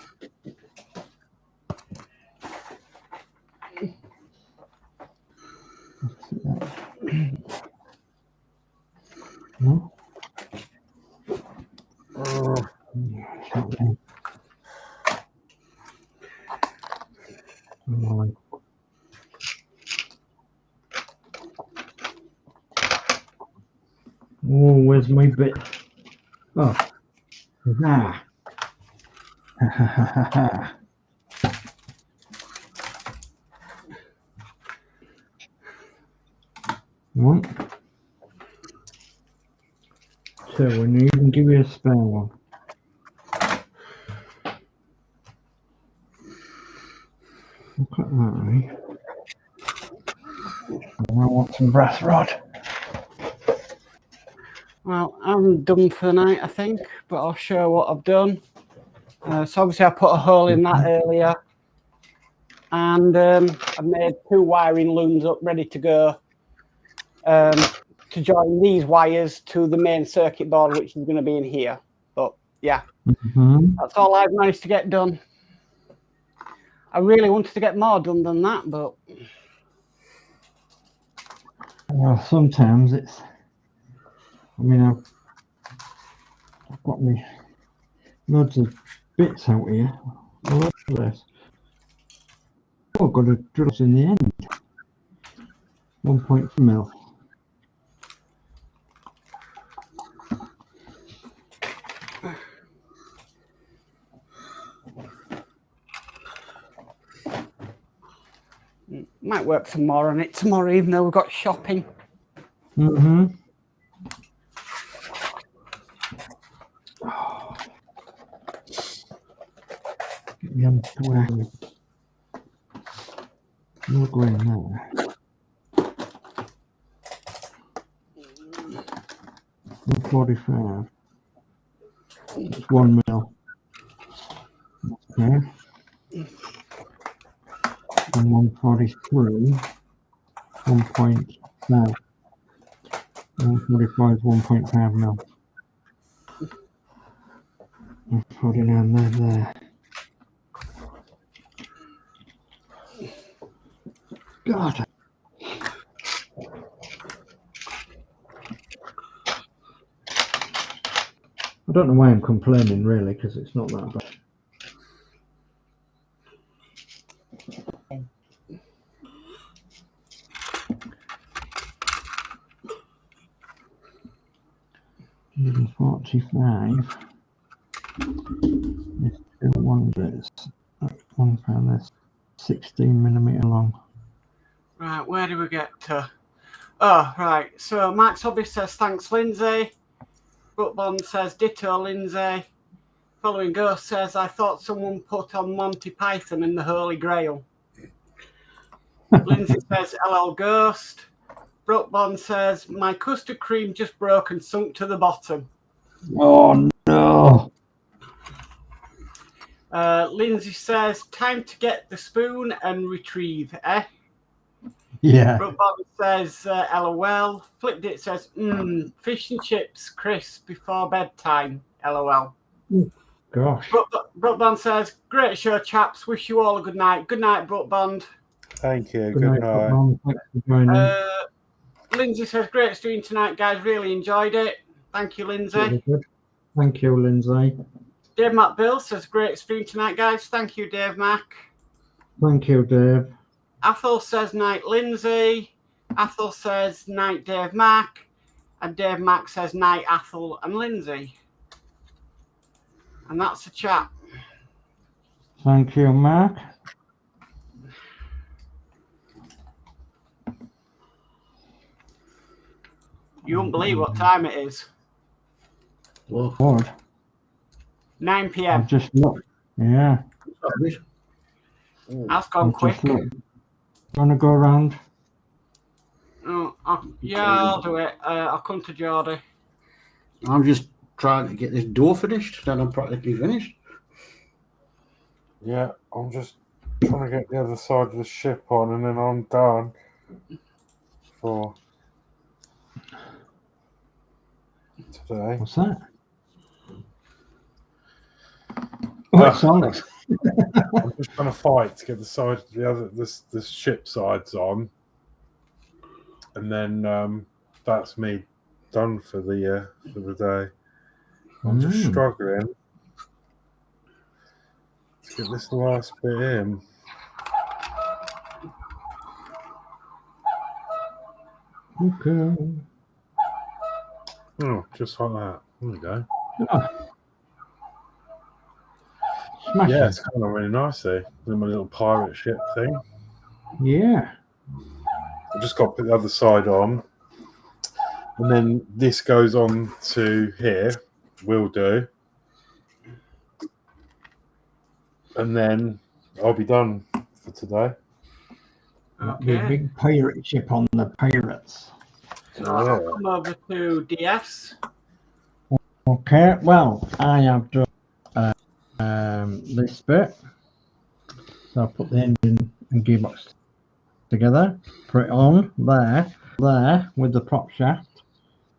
No. Oh, where's my bit? Oh, ah. One. 2, and you can give you a spare one. Look at that, eh? I want some brass rod. Well, I'm done for the night, I think, but I'll show what I've done. So obviously I put a hole in that earlier, and I've made 2 wiring looms up ready to go to join these wires to the main circuit board, which is going to be in here. But yeah, that's all I've managed to get done. I really wanted to get more done than that, but well, sometimes it's. I mean, I've got me loads of bits out here. All over this. Oh, I've got to drill in the end. 1.4 mil. might work some more on it tomorrow, even though we've got shopping. You're going there. 145. It's 1 mil. Okay. And 143. 1.5. 145 is 1.5 mil. 149 there. God. I don't know why I'm complaining, really, because it's not that bad. Even 45. There's 2 wonders. One pound that's 16mm long. Right, where do we get to? Oh, right. So Max Hobby says, thanks, Lindsay. Brookbond says, ditto, Lindsay. Following Ghost says, I thought someone put on Monty Python and the Holy Grail. Lindsay says, LL Ghost. Brookbond says, my custard cream just broke and sunk to the bottom. Oh, no. Lindsay says, time to get the spoon and retrieve, eh? Yeah. Brookbond says, LOL. Flipped it says, fish and chips, Chris, before bedtime, LOL. Gosh. Brookbond says, great show, chaps. Wish you all a good night. Good night, Brookbond. Thank you. Good Good night. night. Mum. Thanks for joining. Lindsay says, great stream tonight, guys. Really enjoyed it. Thank you, Lindsay. Really good. Thank you, Lindsay. Dave Mac Bill says, great stream tonight, guys. Thank you, Dave Mac. Thank you, Dave. Athol says, night, Lindsay. Athol says, night, Dave Mac. And Dave Mac says, night, Athol and Lindsay. And that's the chat. Thank you, Mark. You won't believe what time it is. Well, Good. 9 I've p.m. just looked. Yeah. That's gone quick. Want to go around? Oh, yeah, I'll do it. I'll come to Geordie. I'm just trying to get this door finished, then I'm practically finished. Yeah, I'm just trying to get the other side of the ship on, and then I'm done for today. What's that? Oh, it's on. I'm just trying to fight to get the ship sides on, and then that's me done for the day. I'm just struggling to get this last bit in. Okay. Oh, just like that. There we go. Oh. Smashing. Yeah, it's kind of really nice there. My little pirate ship thing. Yeah. I just got to put the other side on, and then this goes on to here. Will do. And then I'll be done for today. The big pirate ship on the pirates. So I'll come over to DS. Okay, well, I have done this bit. So I'll put the engine and gearbox together, put it on there with the prop shaft.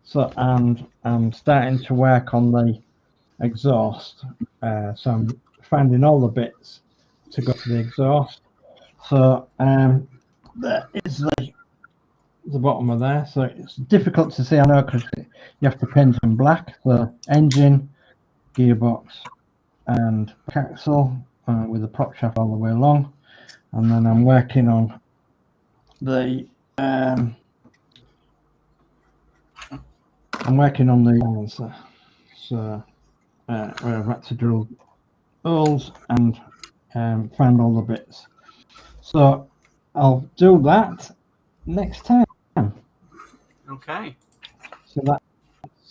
So, and I'm starting to work on the exhaust. So I'm finding all the bits to go to the exhaust. So there is the bottom of there. So it's difficult to see, I know, because you have to paint them black. The engine, gearbox, and axle with the prop shaft all the way along. And then I'm working on the balancer. So where I've had to drill holes and find all the bits. So I'll do that next time. Okay. So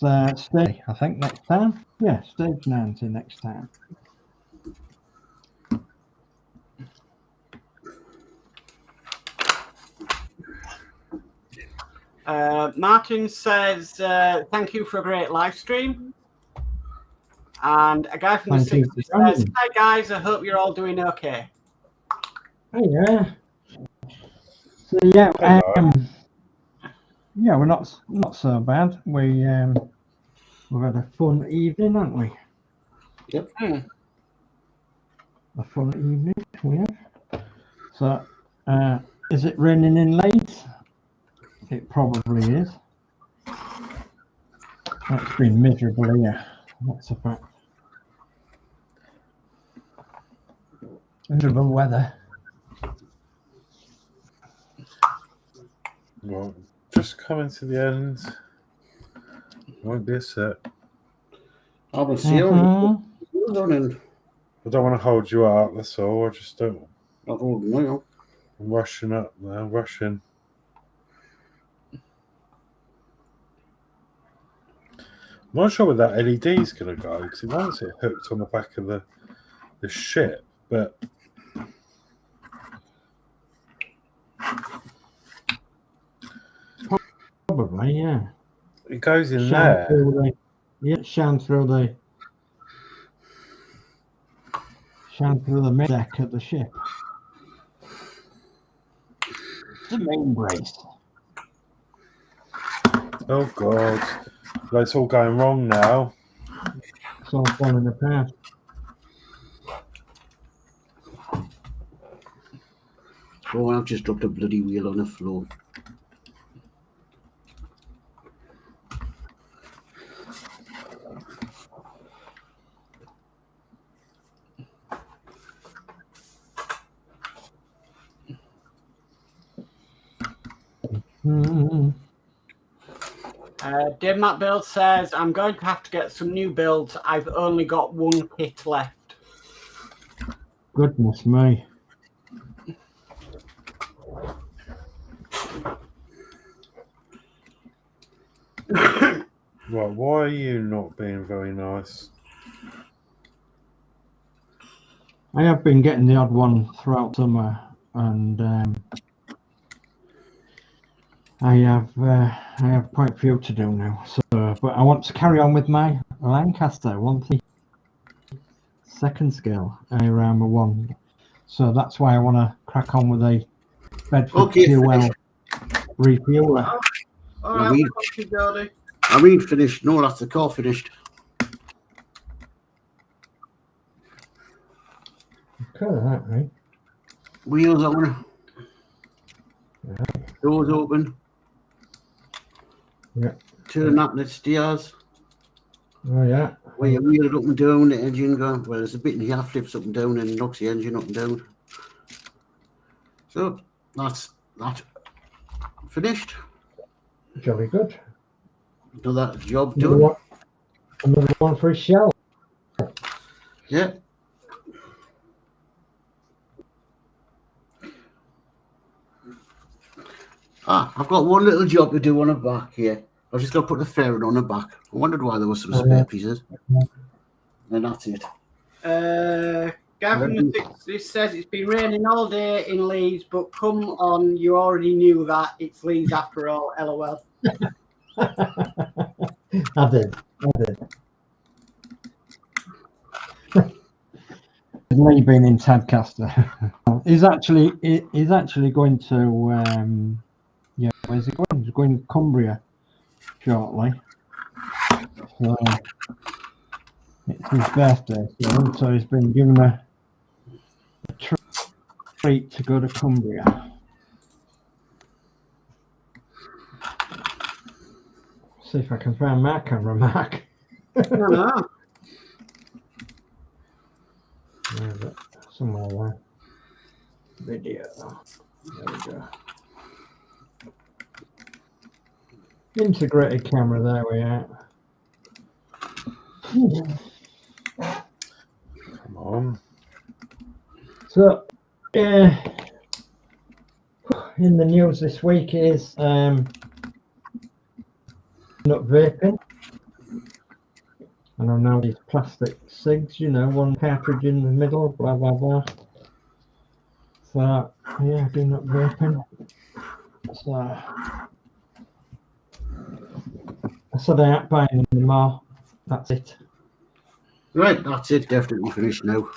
that's stage, I think, next time. Yeah, stage 90 next time. Martin says, thank you for a great live stream. And a guy from the 60s says, hi guys, I hope you're all doing okay. Oh yeah. So yeah, yeah, we're not so bad. We've had a fun evening, haven't we? Yep. A fun evening we have. So Is it raining in Leeds? It probably is. It's been miserable here. That's a fact. Miserable weather. Well, just coming to the end. Won't be a sec. I will see you. Mhm. Well done, and I don't want to hold you up, that's all. I just don't. not holding me up. I'm rushing up now, rushing. I'm not sure where that LED's going to go because it wants it hooked on the back of the ship, but Probably, yeah. it goes in Shine there. through the, yeah, shine through the deck of the ship. The main brace. Oh God, well, it's all going wrong now. It's all falling apart. Oh, I've just dropped a bloody wheel on the floor. Mm-hmm. Dave Builds says, I'm going to have to get some new builds. I've only got one kit left. Goodness me. Right, why are you not being very nice? I have been getting the odd one throughout summer, and I have quite a few to do now. So, but I want to carry on with my Lancaster 1/2 scale Arama 1. So that's why I want to crack on with a Bedford QL refueler. All right, thank you, Geordie. I mean, finished. No, that's the car finished. Cool, that right? Wheels on. Doors open. Yeah. Turn that and it steers. Oh yeah. Where you wheel it up and down, the engine goes. Well, there's a bit in here, flips up and down and knocks the engine up and down. So that's that finished. Jolly good. Another job Another done. another one for a shell. Yeah. I've got one little job to do on the back here. I've just got to put the fairing on the back. I wondered why there was some spare pieces. And that's it. Gavin the 60 says it's been raining all day in Leeds, but come on, you already knew that. It's Leeds after all, LOL. I did. Lee being in Tadcaster. he's actually going to yeah, where's he going? He's going to Cumbria shortly. So it's his birthday soon, so he's been given a treat to go to Cumbria. See if I can find my camera, Mark. No. Where is it? Somewhere there. Video. There we go. Integrated camera, there we are. Come on. So, in the news this week is not vaping. And I know these plastic cigs, you know, one cartridge in the middle, blah blah blah. So yeah, do not vaping. So I said I ain't buying anymore. That's it. Right, that's it. Definitely finished now.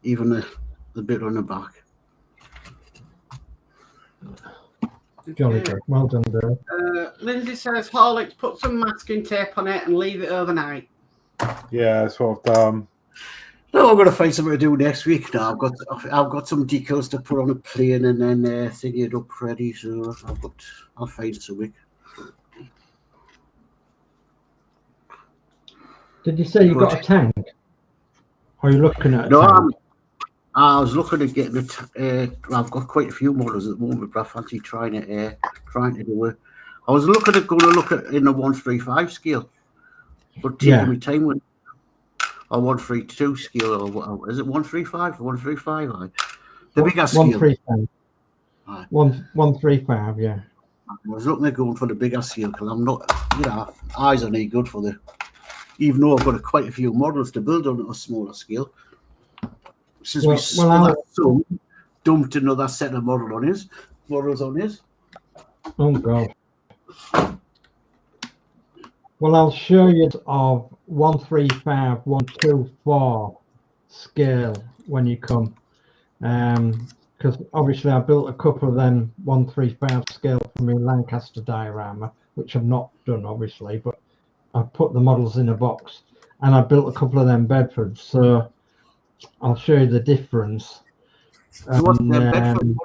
Even the bit on the back. Jolly good. Well done, Bill. Lindsey says, Horlixs, put some masking tape on it and leave it overnight. Yeah, that's what I've done. No, I'm going to find something to do next week. Now I've got some decals to put on a plane and then thinking it up ready. So I'll find something. Did you say you got a tank? Or are you looking at a tank? I was looking at getting it. I've got quite a few models at the moment, but I fancy trying to do it. I was going to look at in the 135 scale, but taking my time with a 132 scale or what is it? 135? 135? The bigger scale. 135. 135. Yeah. I was looking at going for the bigger scale because I'm not, eyes are not good for the. Even though I've got quite a few models to build on a smaller scale. Since my son dumped another set of models on his. Oh God. Well, I'll show you of 135, 124 scale when you come. Because obviously I built a couple of them 135 scale for my Lancaster diorama, which I've not done obviously, but I put the models in a box and I built a couple of them Bedfords. So I'll show you the difference. What's them Bedford?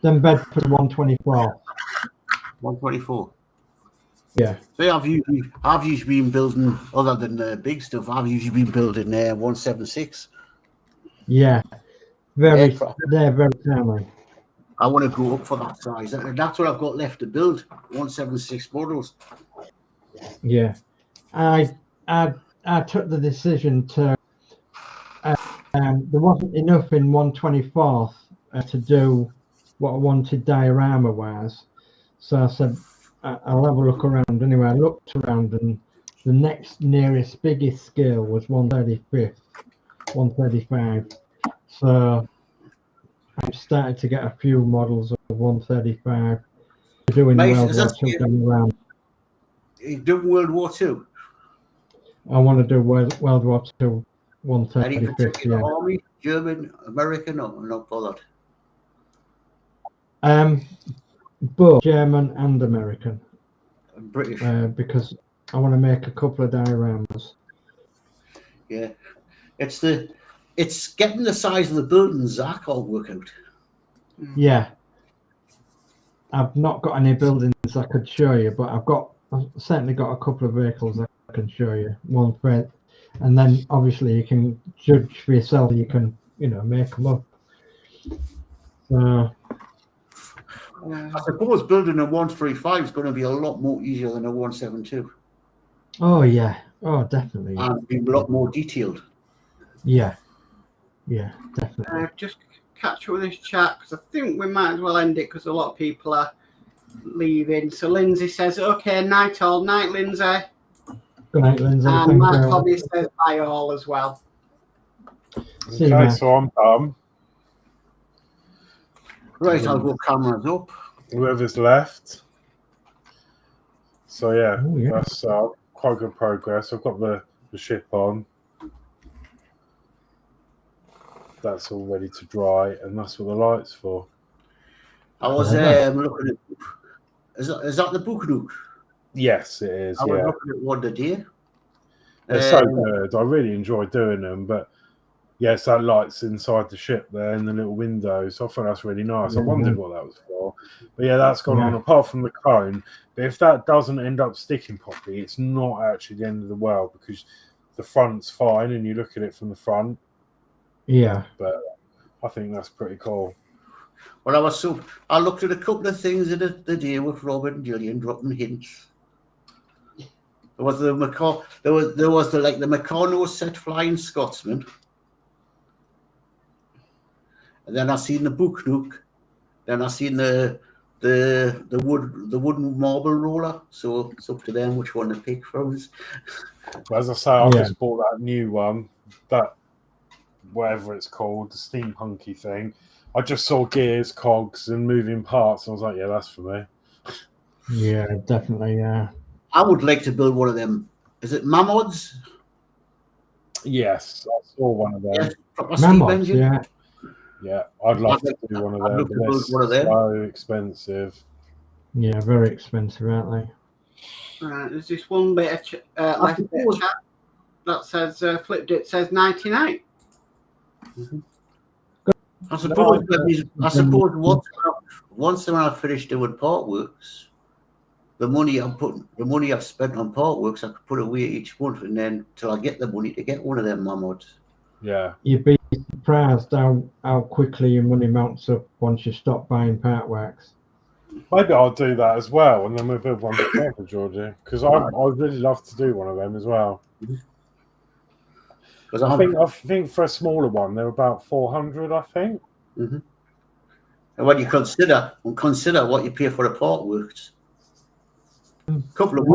Them Bedford 124. 124. Yeah. So I've usually been building, other than the big stuff, I've usually been building 176. Yeah. They're very tiny. I want to go up for that size. That's what I've got left to build. 176 models. Yeah. I took the decision to there wasn't enough in 124th to do what I wanted diorama wise. So I said I'll have a look around. Anyway, I looked around and the next nearest biggest scale was 135. So I've started to get a few models of 135. Doing World War II going around. You doing World War II? I want to do World War II 135. Yeah. Army, German, American, or not bothered? Both German and American. And British. Because I want to make a couple of dioramas. Yeah, it's getting the size of the buildings I can't work out. Yeah, I've not got any buildings I could show you, but I've certainly got a couple of vehicles I can show you. One for, and then obviously you can judge for yourself. You can make them up. I suppose building a 135 is going to be a lot more easier than a 172. Oh yeah, oh definitely. And be a lot more detailed. Yeah, definitely. Just catch up with this chat because I think we might as well end it because a lot of people are leaving. So Lindsey says, "Okay, night all, night, Lindsey." Good night, Lindsey. And Matt Hobbies says bye all as well. See you, Okay, so I'm done. Right, I'll go cameras up. Whoever's left. So yeah, Oh, yeah. that's quite good progress. I've got the ship on. That's all ready to dry, and that's what the light's for. I was looking at. Is that the book? Yes, it is. I was looking at one today. They're so good. I really enjoy doing them, but yes, that light's inside the ship there in the little window. So I thought that's really nice. I wondered what that was for. But yeah, that's gone on apart from the cone. But if that doesn't end up sticking properly, it's not actually the end of the world because the front's fine and you look at it from the front. Yeah. But I think that's pretty cool. Well, I looked at a couple of things the day with Robert and Gillian dropping hints. There was the Meccano set Flying Scotsman. And then I seen the Book Nook. Then I seen the wooden marble roller. So it's up to them which one to pick from. But as I say, I just bought that new one, that whatever it's called, the steampunky thing. I just saw gears, cogs, and moving parts, and I was like, yeah, that's for me. Yeah, definitely. Yeah. I would like to build one of them. Is it Modz? Yes, I saw one of them. Yes, proper steam Modz, engine. yeah. Yeah, I'd love to do one of them. But they're so expensive. Yeah, very expensive, aren't they? Right, there's just one bit of left bit of chat. that says flipped. It says 99. I suppose once when I finish doing Partworks, the money I've spent on Partworks, I could put away each month, and then till I get the money to get one of them mods. Yeah. You'd be surprised how quickly your money mounts up once you stop buying Partworks. Maybe I'll do that as well, and then we'll build one together, Geordie, because I'd really love to do one of them as well. Because I think for a smaller one, they're about 400, I think. And when you consider what you pay for the Partworks, couple of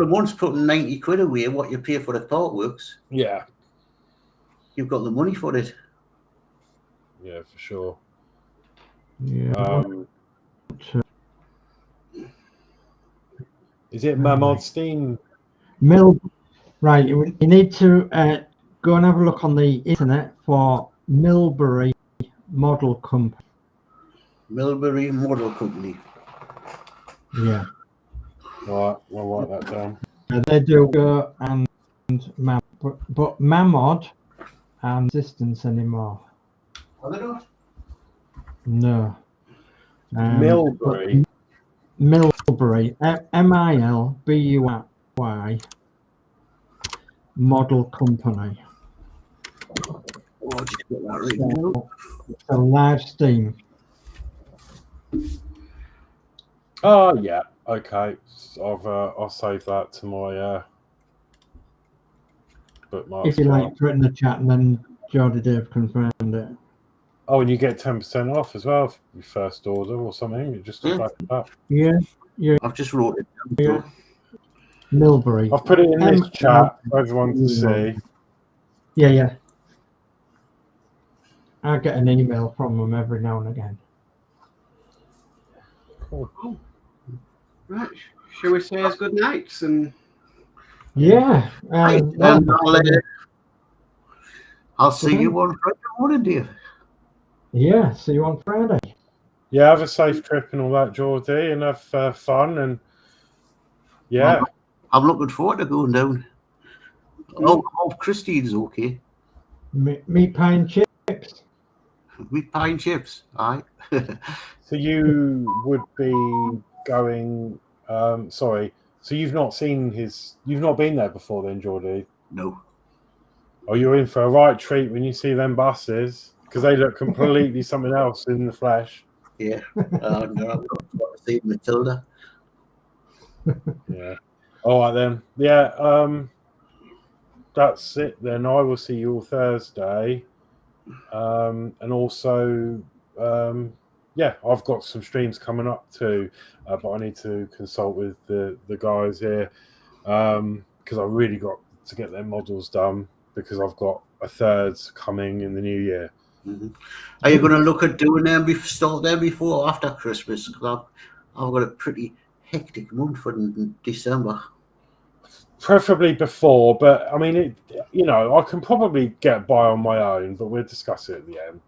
months putting 90 quid away, what you pay for the Partworks. Yeah. You've got the money for it. Yeah, for sure. Yeah. Is it Modz? Right, you need to go and have a look on the internet for Milbury Model Company. Milbury Model Company. Yeah. Right, we'll write that down. They do go and Mam, but Mamod and Distance anymore. Are they not? No. Milbury. Milbury. MILBURY Model Company. Oh, just get that right. It's a live Steam. Oh yeah, okay. I'll save that to my bookmarks. If you like, put it in the chat, and then Geordie Dave can find it. Oh, and you get 10% off as well for your first order or something. You just back it up. Yeah. I've just wrote it Yeah. down. Milbury. I've put it in this chat for everyone to see. Yeah. I get an email from them every now and again. Cool. Right. Shall we say good nights and? Yeah. I'll see you on Friday morning, Dave. Yeah. See you on Friday. Yeah, have a safe trip and all that, Geordie, and have fun. And yeah, I'm looking forward to going down. I hope Christine's okay. Meat pie and chips. Meat pie and chips, aye. So you would be going. Sorry. So you've not been there before, then, Geordie? No. Oh, you're in for a right treat when you see them buses, because they look completely something else in the flesh. Yeah. No, I've got to see Matilda. Yeah. All right then. Yeah. That's it then. I will see you all Thursday. And also, yeah, I've got some streams coming up too, but I need to consult with the guys here because I really got to get their models done because I've got a third coming in the new year. Mm-hmm. Are you going to look at doing them start there before or after Christmas? Because I've got a pretty hectic month in December. Preferably before, but I mean, I can probably get by on my own, but we'll discuss it at the end.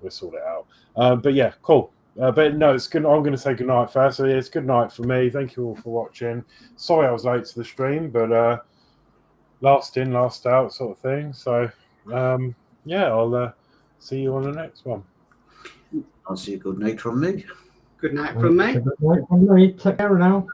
We'll sort it out. But yeah, cool. But no, it's good. I'm going to say good night first. So yeah, it's good night for me. Thank you all for watching. Sorry I was late to the stream, but last in, last out sort of thing. So yeah, I'll see you on the next one. I'll see you good night from me. Good night from me. Good night from me. Take care now.